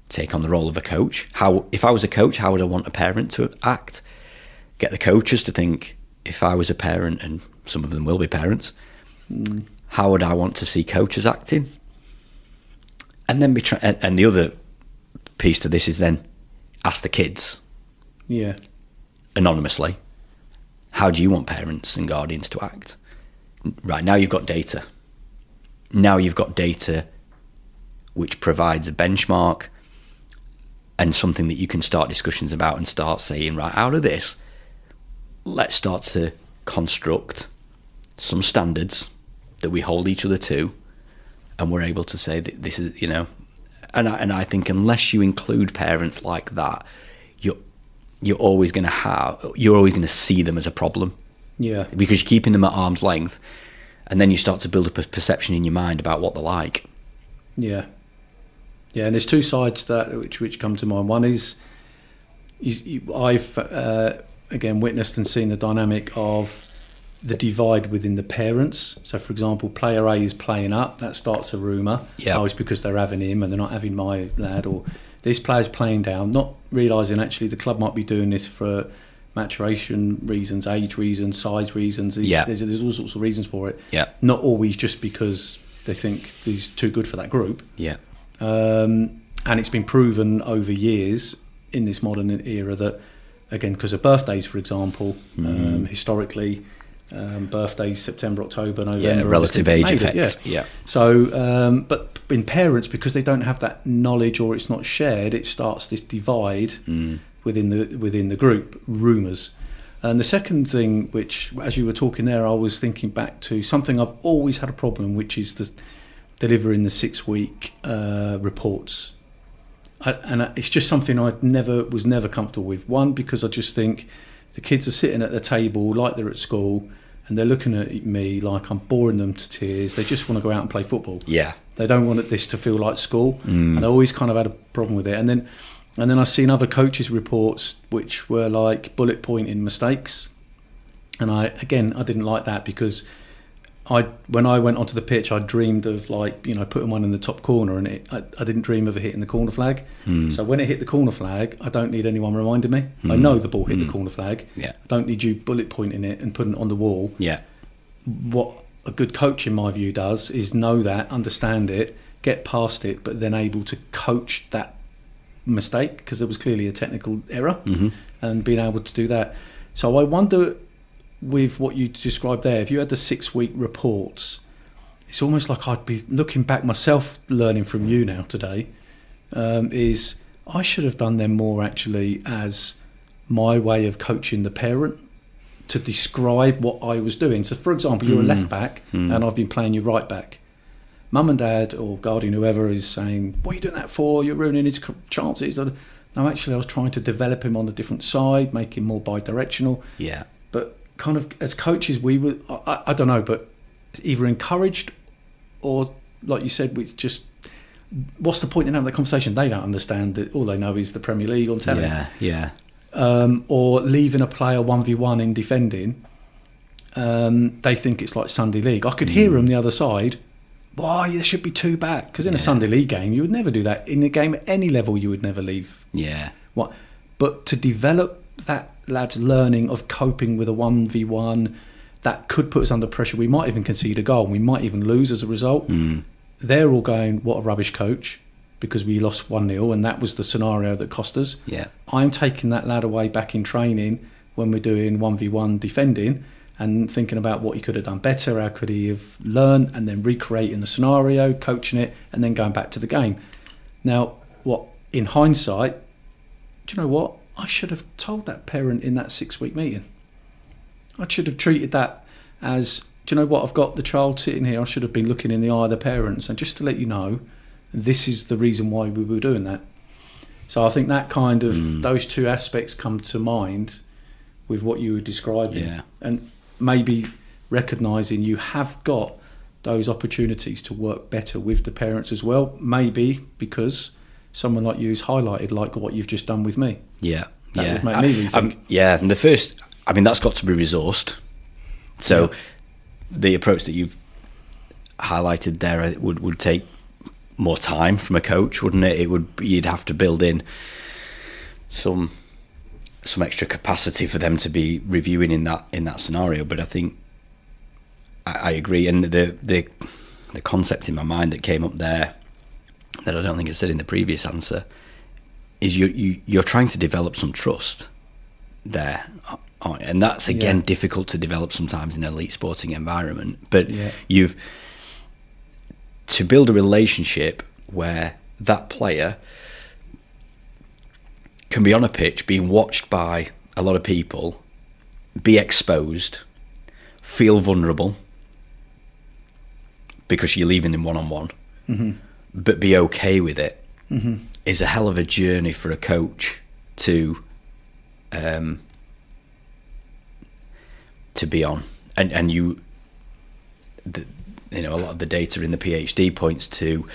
take on the role of a coach. If I was a coach, how would I want a parent to act? Get the coaches to think, if I was a parent, and some of them will be parents, how would I want to see coaches acting? And then and the other piece to this is then ask the kids, anonymously, how do you want parents and guardians to act? Right, now you've got data. Now you've got data which provides a benchmark and something that you can start discussions about and start saying, right, out of this, let's start to construct some standards that we hold each other to, and we're able to say that this is, and I think unless you include parents like that, you're always going to see them as a problem. Yeah. Because you're keeping them at arm's length, and then you start to build up a perception in your mind about what they're like. Yeah. Yeah, and there's two sides to that which come to mind. One is I've again witnessed and seen the dynamic of the divide within the parents. So, for example, player A is playing up. That starts a rumour. Yeah. Oh, it's because they're having him and they're not having my lad. Or this player's playing down, not realising actually the club might be doing this for maturation reasons, age reasons, size reasons. There's all sorts of reasons for it. Yeah. Not always just because they think he's too good for that group. Yeah. And it's been proven over years in this modern era that, again, because of birthdays, for example, historically, birthdays September, October, November, relative age effect. So but in parents, because they don't have that knowledge or it's not shared, it starts this divide within the group, rumours. And the second thing, which as you were talking there, I was thinking back to something I've always had a problem, which is the delivering the 6-week reports. It's just something I was never comfortable with. One, because I just think the kids are sitting at the table like they're at school, and they're looking at me like I'm boring them to tears. They just want to go out and play football. Yeah. They don't want this to feel like school. And I always kind of had a problem with it. And then I've seen other coaches' reports which were like bullet pointing mistakes. And I didn't like that, because when I went onto the pitch, I dreamed of putting one in the top corner, and I didn't dream of it hitting the corner flag. So when it hit the corner flag, I don't need anyone reminding me. I know the ball hit the corner flag. Yeah. I don't need you bullet pointing it and putting it on the wall. Yeah. What a good coach, in my view, does is know that, understand it, get past it, but then able to coach that mistake, because there was clearly a technical error, and being able to do that. So I wonder, with what you described there, if you had the 6-week reports, it's almost like I'd be looking back myself, learning from you now today, is I should have done them more actually as my way of coaching the parent to describe what I was doing. So, for example, you're a left back and I've been playing you right back. Mum and dad or guardian, whoever, is saying, what are you doing that for? You're ruining his chances. No, actually, I was trying to develop him on a different side, make him more bi-directional. Yeah. But kind of as coaches, we were, I don't know, but either encouraged or, like you said, we just, what's the point in having that conversation? They don't understand that. All they know is the Premier League on telly. Yeah. Or leaving a player 1v1 in defending, they think it's like Sunday League. I could hear them the other side. Why, there should be 2 back? Because in a Sunday League game, you would never do that. In a game at any level, you would never leave. Yeah. What? But to develop that lad's learning of coping with a 1v1 that could put us under pressure, we might even concede a goal, we might even lose as a result. They're all going, what a rubbish coach, because we lost 1-0 and that was the scenario that cost us. Yeah. I'm taking that lad away back in training when we're doing 1v1 defending and thinking about what he could have done better, how could he have learned, and then recreating the scenario, coaching it, and then going back to the game. Now, in hindsight, do you know what? I should have told that parent in that 6-week meeting. I should have treated that as do you know what, I've got the child sitting here, I should have been looking in the eye of the parents, and just to let you know, this is the reason why we were doing that. So I think that kind of, those two aspects come to mind with what you were describing. Yeah. And maybe recognising you have got those opportunities to work better with the parents as well, maybe because someone like you's highlighted like what you've just done with me. Yeah. That would make me rethink. Yeah, and the first, I mean, that's got to be resourced. So the approach that you've highlighted there would take more time from a coach, wouldn't it? You'd have to build in some extra capacity for them to be reviewing in that scenario. But I think I agree, and the concept in my mind that came up there that I don't think I said in the previous answer is you're trying to develop some trust there, aren't you? And that's again difficult to develop sometimes in an elite sporting environment. But to build a relationship where that player can be on a pitch, being watched by a lot of people, be exposed, feel vulnerable because you're leaving him one-on-one, but be okay with it, is a hell of a journey for a coach to be on. And you know, a lot of the data in the PhD points to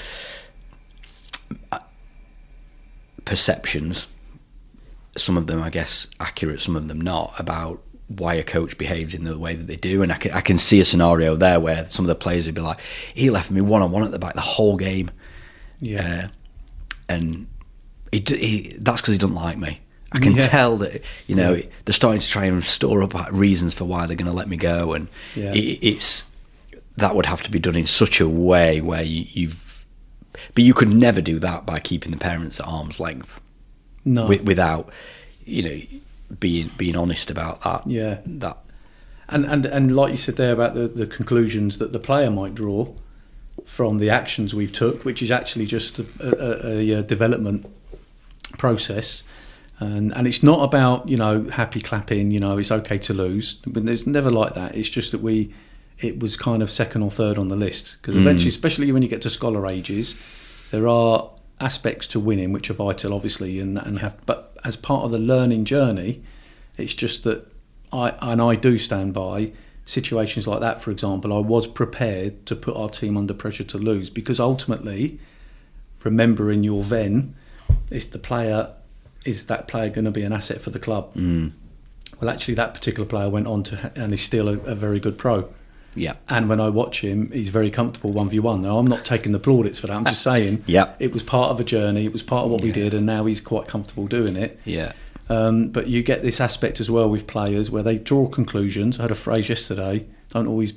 perceptions, some of them I guess accurate, some of them not, about why a coach behaves in the way that they do. And I can see a scenario there where some of the players would be like, he left me one-on-one at the back the whole game, and that's because he doesn't like me. I can tell that, you know, they're starting to try and store up reasons for why they're going to let me go, and it's that would have to be done in such a way where but you could never do that by keeping the parents at arm's length. No, without, you know, being honest about that. Yeah, that, and like you said there about the conclusions that the player might draw from the actions we've took, which is actually just a development process. And it's not about, you know, happy clapping, you know, it's okay to lose. But there's never like that. It's just that it was kind of second or third on the list. Because eventually, especially when you get to scholar ages, there are aspects to winning which are vital, obviously, but as part of the learning journey, it's just that I do stand by situations like that. For example, I was prepared to put our team under pressure to lose, because ultimately, remembering your then, is that player going to be an asset for the club? Well, actually, that particular player went on to and is still a very good pro. Yeah. And when I watch him, he's very comfortable 1v1. Now, I'm not taking the plaudits for that. I'm just saying it was part of a journey. It was part of what we did, and now he's quite comfortable doing it. Yeah. But you get this aspect as well with players where they draw conclusions. I had a phrase yesterday, don't always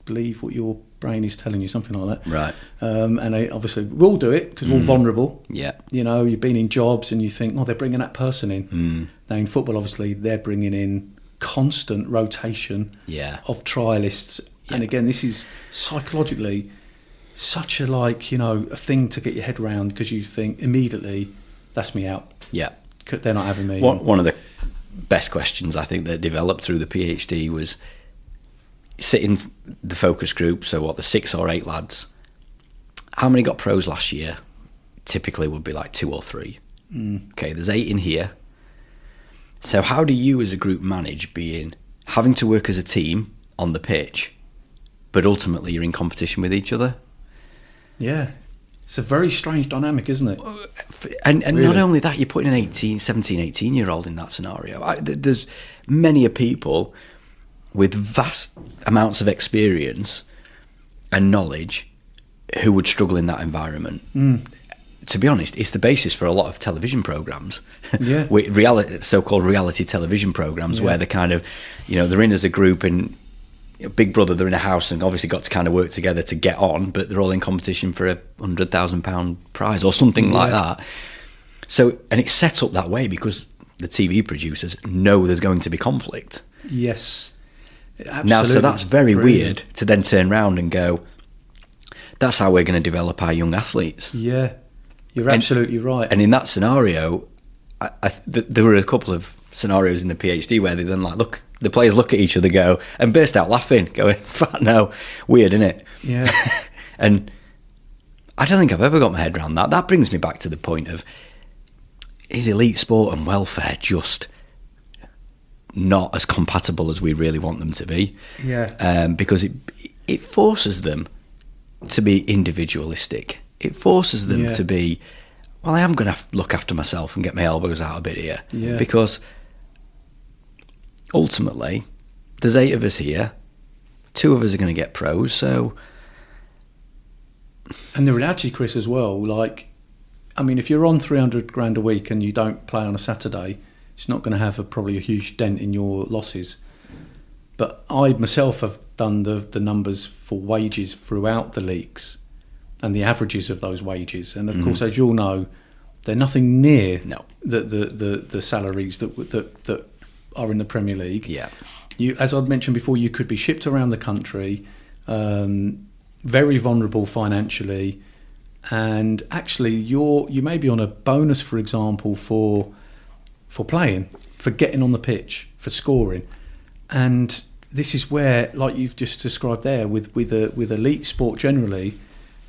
believe what your brain is telling you, something like that. Right. And they obviously will do it because we're all vulnerable. Yeah. You know, you've been in jobs and you think, oh, they're bringing that person in. Now, in football, obviously, they're bringing in constant rotation of trialists. And again, this is psychologically such a a thing to get your head around, because you think immediately, that's me out. Yeah. They're not having me. One of the best questions I think that developed through the PhD was sitting the focus group, so the 6 or 8 lads, how many got pros last year? Typically would be like 2 or 3. Okay, there's 8 in here. So how do you as a group manage having to work as a team on the pitch, but ultimately you're in competition with each other? Yeah. It's a very strange dynamic, isn't it? And really? Not only that, you're putting an 17, 18-year-old in that scenario. There's many people with vast amounts of experience and knowledge who would struggle in that environment. To be honest, it's the basis for a lot of television programs, with so-called reality television programs, where they're kind of, they're in as a group, and Big Brother, they're in a house and obviously got to kind of work together to get on, but they're all in competition for £100,000 prize or something like that. So, and it's set up that way because the TV producers know there's going to be conflict. Yes. Absolutely. Now, so that's very weird to then turn around and go, that's how we're going to develop our young athletes. Yeah, you're absolutely right. And in that scenario, there were a couple of scenarios in the PhD where they then the players look at each other, go and burst out laughing, going, "No, weird, isn't it?" Yeah. And I don't think I've ever got my head around that. That brings me back to the point of, is elite sport and welfare just not as compatible as we really want them to be? Yeah. Because it forces them to be individualistic. It forces them to be, well, I am going to have to look after myself and get my elbows out a bit here. Yeah. Because ultimately, there's 8 of us here. 2 of us are going to get pros, so... And the reality, Chris, as well, like, I mean, if you're on 300 grand a week and you don't play on a Saturday, it's not going to have probably a huge dent in your losses. But I myself have done the numbers for wages throughout the leagues and the averages of those wages. And of course, as you all know, they're nothing near the salaries that are in the Premier League. Yeah. You, as I've mentioned before, you could be shipped around the country, very vulnerable financially, and actually you may be on a bonus, for example, for playing, for getting on the pitch, for scoring. And this is where, like you've just described there, with elite sport generally,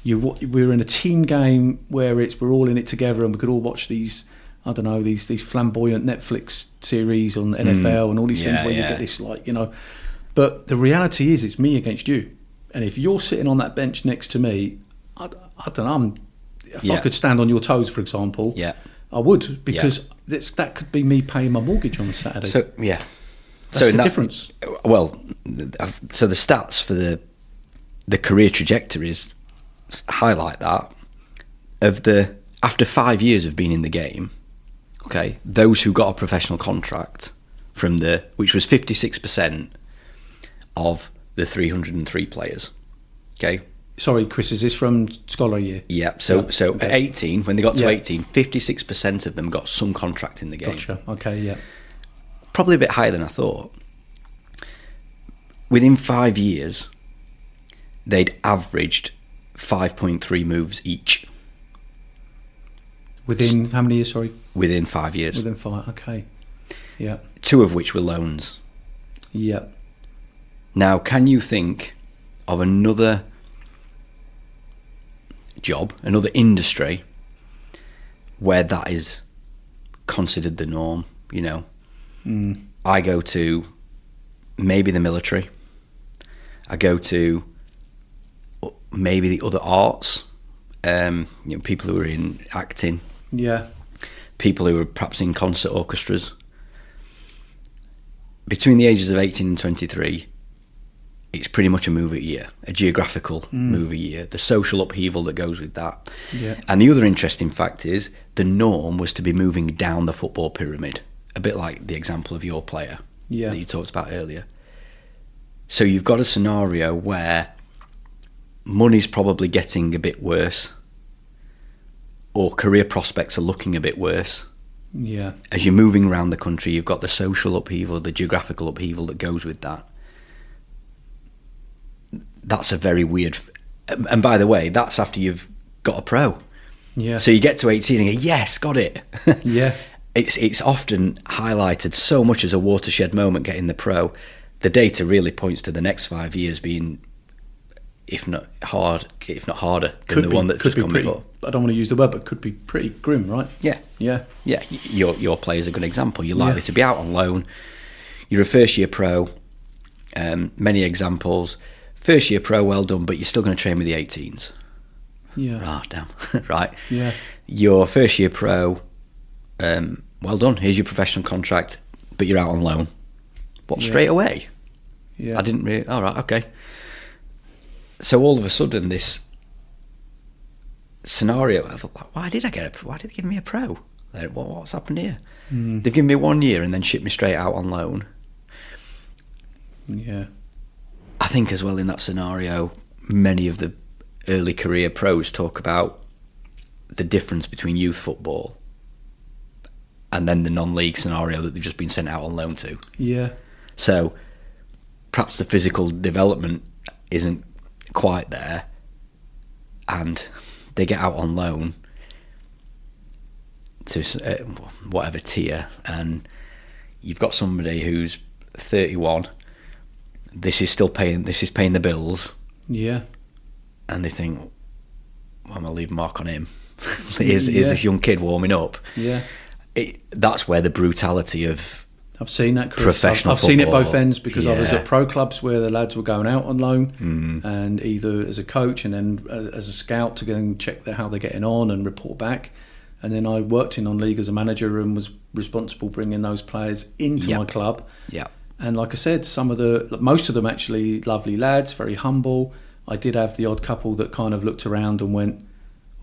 we're in a team game where we're all in it together, and we could all watch these, I don't know, these flamboyant Netflix series on NFL and all these things where you get this, like, you know. But the reality is, it's me against you. And if you're sitting on that bench next to me, I don't know, if I could stand on your toes, for example, I would, because that could be me paying my mortgage on a Saturday. So, That's the difference. Well, so the stats for the career trajectories highlight that. After 5 years of being in the game, okay, those who got a professional contract which was 56% of the 303 players, okay. Sorry, Chris, is this from Scholar Year? Yeah. So at 18, when they got to 18, 56% of them got some contract in the game. Gotcha. Okay. Yeah. Probably a bit higher than I thought. Within 5 years, they'd averaged 5.3 moves each. Within how many years, sorry? Within 5 years. Within 5, okay. Yeah. 2 of which were loans. Yeah. Now, can you think of another job, another industry, where that is considered the norm, you know? I go to maybe the military. I go to maybe the other arts, people who are in acting. Yeah. People who are perhaps in concert orchestras. Between the ages of 18 and 23, it's pretty much a move a year, a geographical move a year, the social upheaval that goes with that. Yeah. And the other interesting fact is the norm was to be moving down the football pyramid, a bit like the example of your player that you talked about earlier. So you've got a scenario where money's probably getting a bit worse, or career prospects are looking a bit worse. Yeah. As you're moving around the country, you've got the social upheaval, the geographical upheaval that goes with that. That's a very weird... And by the way, that's after you've got a pro. Yeah. So you get to 18 and go, yes, got it. Yeah. It's often highlighted so much as a watershed moment getting the pro. The data really points to the next 5 years being, if not harder than the one that's just gone before. I don't want to use the word, but could be pretty grim, right? Yeah. Yeah. Yeah. Your player's a good example. You're likely to be out on loan. You're a first-year pro. Many examples. First-year pro, well done, but you're still going to train with the 18s. Yeah. Ah, damn. Right. Yeah. Your first-year pro, well done. Here's your professional contract, but you're out on loan. What, straight away? Yeah. I didn't really... All right, okay. So all of a sudden, this scenario, I thought, why did they give me a pro? What's happened here? They've given me 1 year and then shipped me straight out on loan. Yeah. I think as well in that scenario, many of the early career pros talk about the difference between youth football and then the non-league scenario that they've just been sent out on loan to. Yeah. So perhaps the physical development isn't quite there and they get out on loan. to whatever tier, and you've got somebody who's 31. This is paying the bills. Yeah. And they think, well, I'm gonna leave a mark on him. is this young kid warming up? Yeah. That's where the brutality of I've seen that, Chris. Professional I've seen it football. both ends, because I was Yeah. at pro clubs where the lads were going out on loan, and either as a coach and then as a scout to go and check how they're getting on and report back. And then I worked in non-league as a manager and was responsible bringing those players into my club. Yeah. And like I said, most of them actually lovely lads, very humble. I did have the odd couple that kind of looked around and went,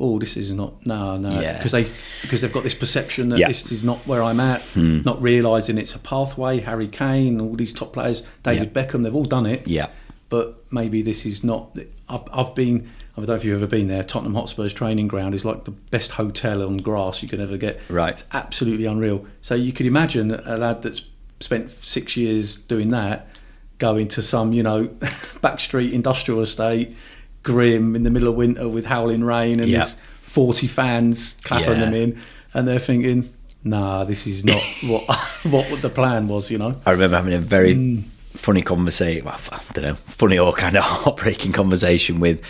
"Oh, this is not Yeah. because they've got this perception that Yeah. this is not where I'm at," not realising it's a pathway. Harry Kane, all these top players, David Beckham, they've all done it. Yeah. But maybe this is not. I've been. I don't know if you've ever been there. Tottenham Hotspur's training ground is like the best hotel on grass you can ever get. Right. Absolutely unreal. So you could imagine a lad that's spent 6 years doing that, going to some, backstreet industrial estate, grim in the middle of winter with howling rain and there's 40 fans clapping them in, and they're thinking, nah, this is not what the plan was, I remember having a very funny conversation, well, I don't know, funny or kind of heartbreaking conversation with,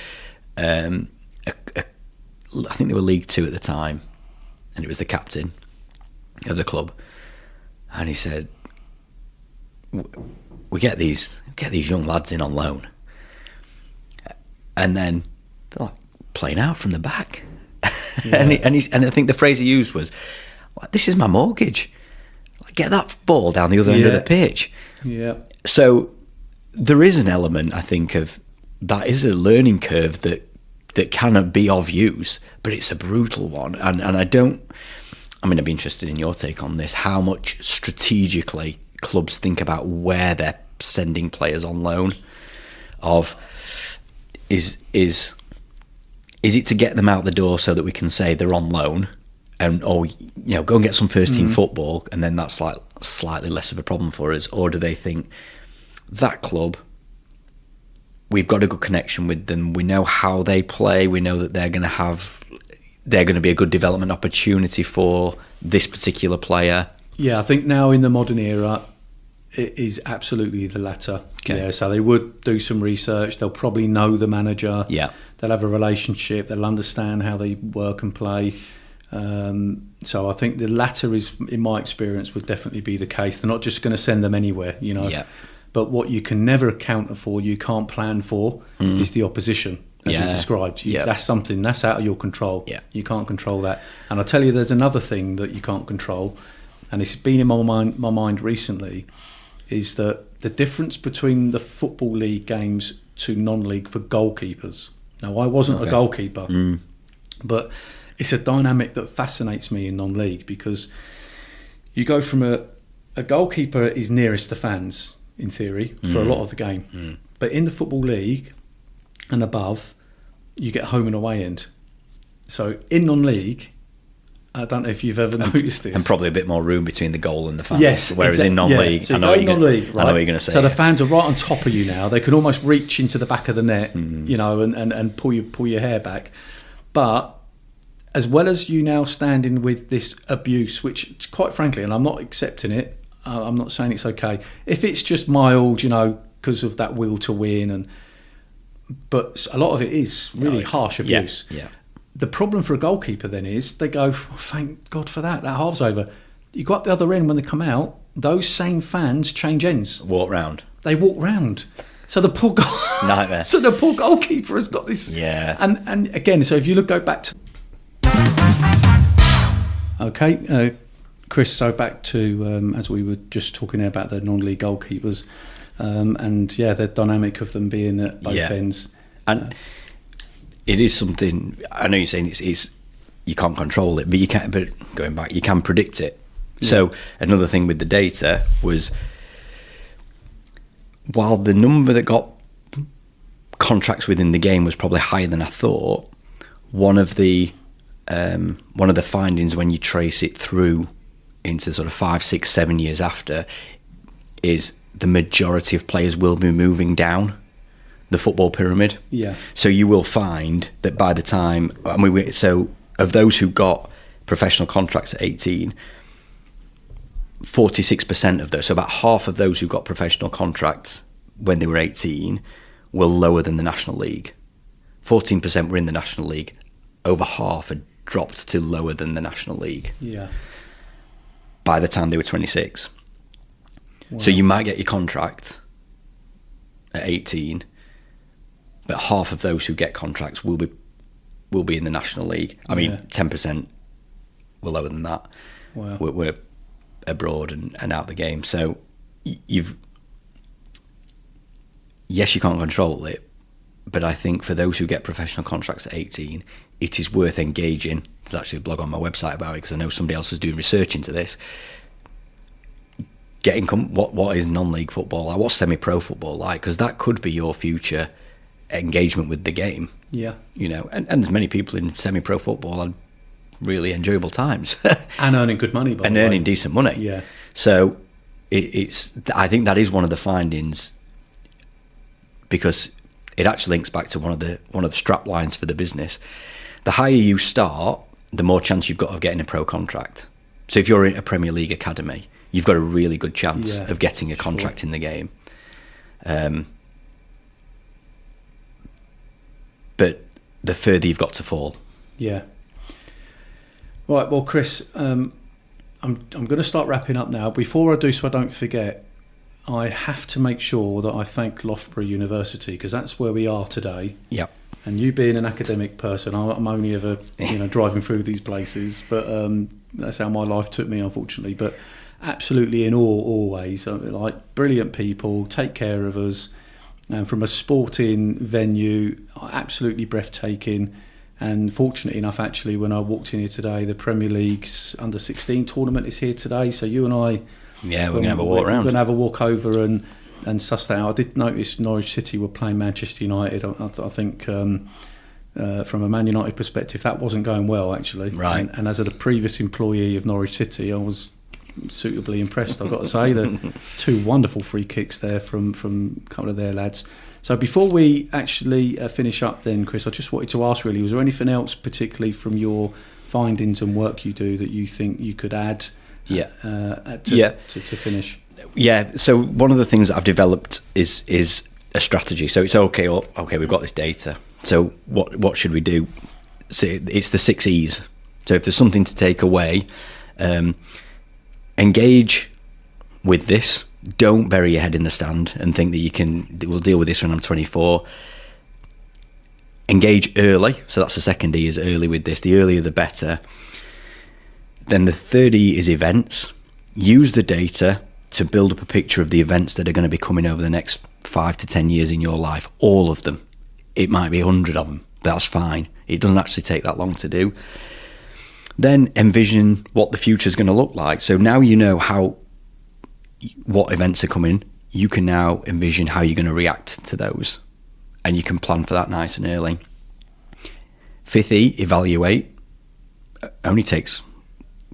I think they were League Two at the time, and it was the captain of the club, and he said, we get these young lads in on loan, and then they're like playing out from the back. and I think the phrase he used was, "This is my mortgage. Like, get that ball down the other end of the pitch." Yeah. So there is an element, I think, of that is a learning curve that cannot be of use, but it's a brutal one. And I'd be interested in your take on this. How much strategically clubs think about where they're sending players on loan? Is it to get them out the door so that we can say they're on loan, and go and get some first team football, and then that's like slightly less of a problem for us? Or do they think that club, we've got a good connection with them, we know how they play, we know that they're going to be a good development opportunity for this particular player? Yeah, I think now in the modern era, it is absolutely the latter. Okay. Yeah, so they would do some research. They'll probably know the manager. Yeah. They'll have a relationship. They'll understand how they work and play. So I think the latter is, in my experience, would definitely be the case. They're not just going to send them anywhere, Yeah. But what you can never account for, you can't plan for, is the opposition, as you described. That's something that's out of your control. Yeah. You can't control that. And I'll tell you, there's another thing that you can't control, and it's been in my mind recently, is that the difference between the Football League games to non-league for goalkeepers. Now, I wasn't a goalkeeper, but it's a dynamic that fascinates me in non-league, because you go from a goalkeeper is nearest to fans, in theory, for a lot of the game. But in the Football League and above, you get home and away end. So in non-league, I don't know if you've ever noticed this. And probably a bit more room between the goal and the fans. Yes, whereas in non-league, So I know what you're going to say. So the fans are right on top of you now. They can almost reach into the back of the net, and pull your hair back. But as well as you now standing with this abuse, which quite frankly, and I'm not accepting it, I'm not saying it's okay. If it's just mild, because of that will to win, but a lot of it is really harsh abuse. Yeah. The problem for a goalkeeper then is they go, thank God for that half's over. You go up the other end, when they come out, those same fans change ends. Walk round. They walk round. So the poor nightmare. So the poor goalkeeper has got this. Yeah. And again, so if you go back to. Okay, Chris. So back to as we were just talking about the non-league goalkeepers, and the dynamic of them being at both ends. And it is something. I know you're saying it's you can't control it, but you can. But going back, you can predict it. Yeah. So another thing with the data was, while the number that got contracts within the game was probably higher than I thought, one of the findings when you trace it through into sort of 5, 6, 7 years after is the majority of players will be moving down the football pyramid. Yeah. So you will find that by the time, so of those who got professional contracts at 18, 46% of those, so about half of those who got professional contracts when they were 18 were lower than the National League. 14% were in the National League. Over half had dropped to lower than the National League. Yeah. By the time they were 26. Wow. So you might get your contract at 18, but half of those who get contracts will be in the National League. I mean, 10% were lower than that. Wow. We're abroad and out the game. So yes, you can't control it, but I think for those who get professional contracts at 18, it is worth engaging. There's actually a blog on my website about it because I know somebody else was doing research into this. Getting what is non-league football like? What's semi-pro football like? Because that could be your future engagement with the game. Yeah. You know, and there's many people in semi-pro football and really enjoyable times. And earning good money, by the way. Earning decent money. Yeah. So it's. I think that is one of the findings, because it actually links back to one of the strap lines for the business. The higher you start, the more chance you've got of getting a pro contract. So if you're in a Premier League academy, you've got a really good chance of getting a contract in the game. But the further you've got to fall. Yeah. Right. Well, Chris, I'm going to start wrapping up now. Before I do, so I don't forget, I have to make sure that I thank Loughborough University, because that's where we are today. Yep. And you being an academic person, I'm only ever driving through these places, but that's how my life took me, unfortunately. But absolutely in all ways, like brilliant people, take care of us, and from a sporting venue, absolutely breathtaking. And fortunately enough, actually, when I walked in here today, the Premier League's under-16 tournament is here today. So you and I, we're going to have a walk around. We're going to have a walk over and suss that out. I did notice Norwich City were playing Manchester United. I think from a Man United perspective, that wasn't going well, actually. Right. And as a previous employee of Norwich City, I was suitably impressed, I've got to say. The two wonderful free kicks there from a couple of their lads. So before we actually finish up then, Chris, I just wanted to ask really, was there anything else particularly from your findings and work you do that you think you could add to finish? Yeah, so one of the things that I've developed is a strategy. So it's okay, we've got this data. So what should we do? So it's the 6 E's. So if there's something to take away, engage with this. Don't bury your head in the sand and think that we'll deal with this when I'm 24. Engage early. So that's the second E, is early with this. The earlier the better. Then the third E is events. Use the data to build up a picture of the events that are going to be coming over the next 5 to 10 years in your life. All of them. It might be 100 of them, but that's fine. It doesn't actually take that long to do. Then envision what the future is going to look like. So now you know what events are coming. You can now envision how you're going to react to those, and you can plan for that nice and early. 5th E, evaluate. Only takes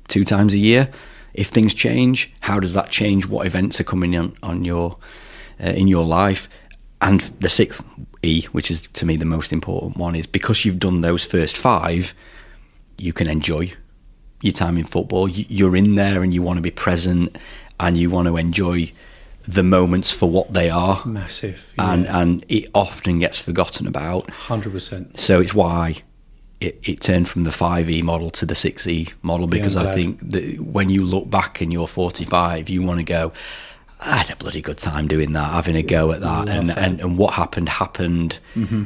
2 times a year. If things change, how does that change what events are coming on your in your life? And the 6th E, which is to me the most important one, is because you've done those first 5, you can enjoy your time in football. You're in there and you want to be present and you want to enjoy the moments for what they are. Massive. Yeah. And it often gets forgotten about. 100%. So it's why it turned from the 5E model to the 6E model, because I think that when you look back and you're 45, you want to go, I had a bloody good time doing that, having a go at that. And what happened. Mm-hmm.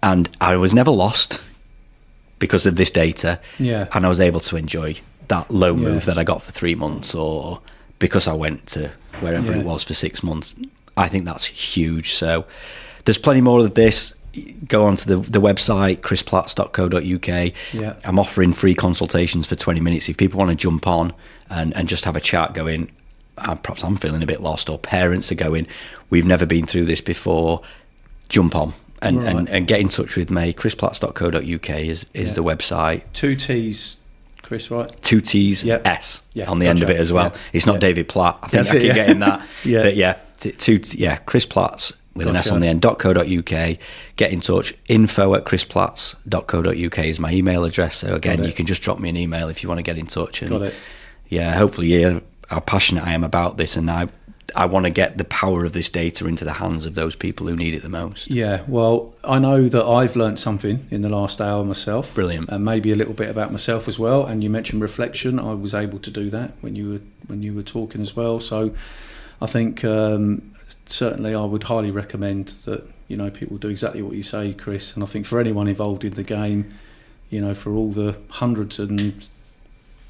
And I was never lost because of this data. Yeah. And I was able to enjoy that low move that I got for 3 months, or because I went to wherever it was for 6 months. I think that's huge. So there's plenty more of this. Go onto the website, chrisplatts.co.uk. Yeah. I'm offering free consultations for 20 minutes. If people want to jump on and just have a chat going, perhaps I'm feeling a bit lost, or parents are going, we've never been through this before, jump on and get in touch with me. chrisplatts.co.uk is the website. 2 T's, Chris, right? 2 T's, S on the end of it as well. It's not David Platt. I think I keep getting that. But Chris Platts, with an S on the end, .co.uk. Get in touch. info@chrisplatts.co.uk is my email address. So again, you can just drop me an email if you want to get in touch. And Got it. yeah, hopefully you hear how passionate I am about this, and I want to get the power of this data into the hands of those people who need it the most. Yeah, well, I know that I've learnt something in the last hour myself. Brilliant. And maybe a little bit about myself as well. And you mentioned reflection. I was able to do that when you were talking as well. So I think certainly I would highly recommend that, you know, people do exactly what you say, Chris. And I think for anyone involved in the game, you know, for all the hundreds and,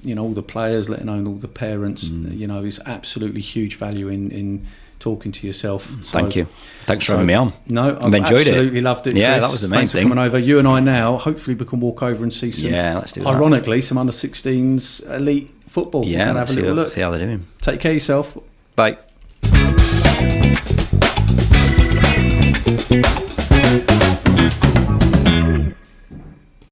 you know, all the players, let alone all the parents, you know, is absolutely huge value in talking to yourself. So, thank you. Thanks for having me on. No, I've enjoyed absolutely loved it. Yeah, Chris. that was the main Thanks thing. for coming over. You and I now, hopefully we can walk over and see some, let's do that. ironically, some under-16s elite football. Yeah, let's see how they're doing. Take care of yourself. Bye.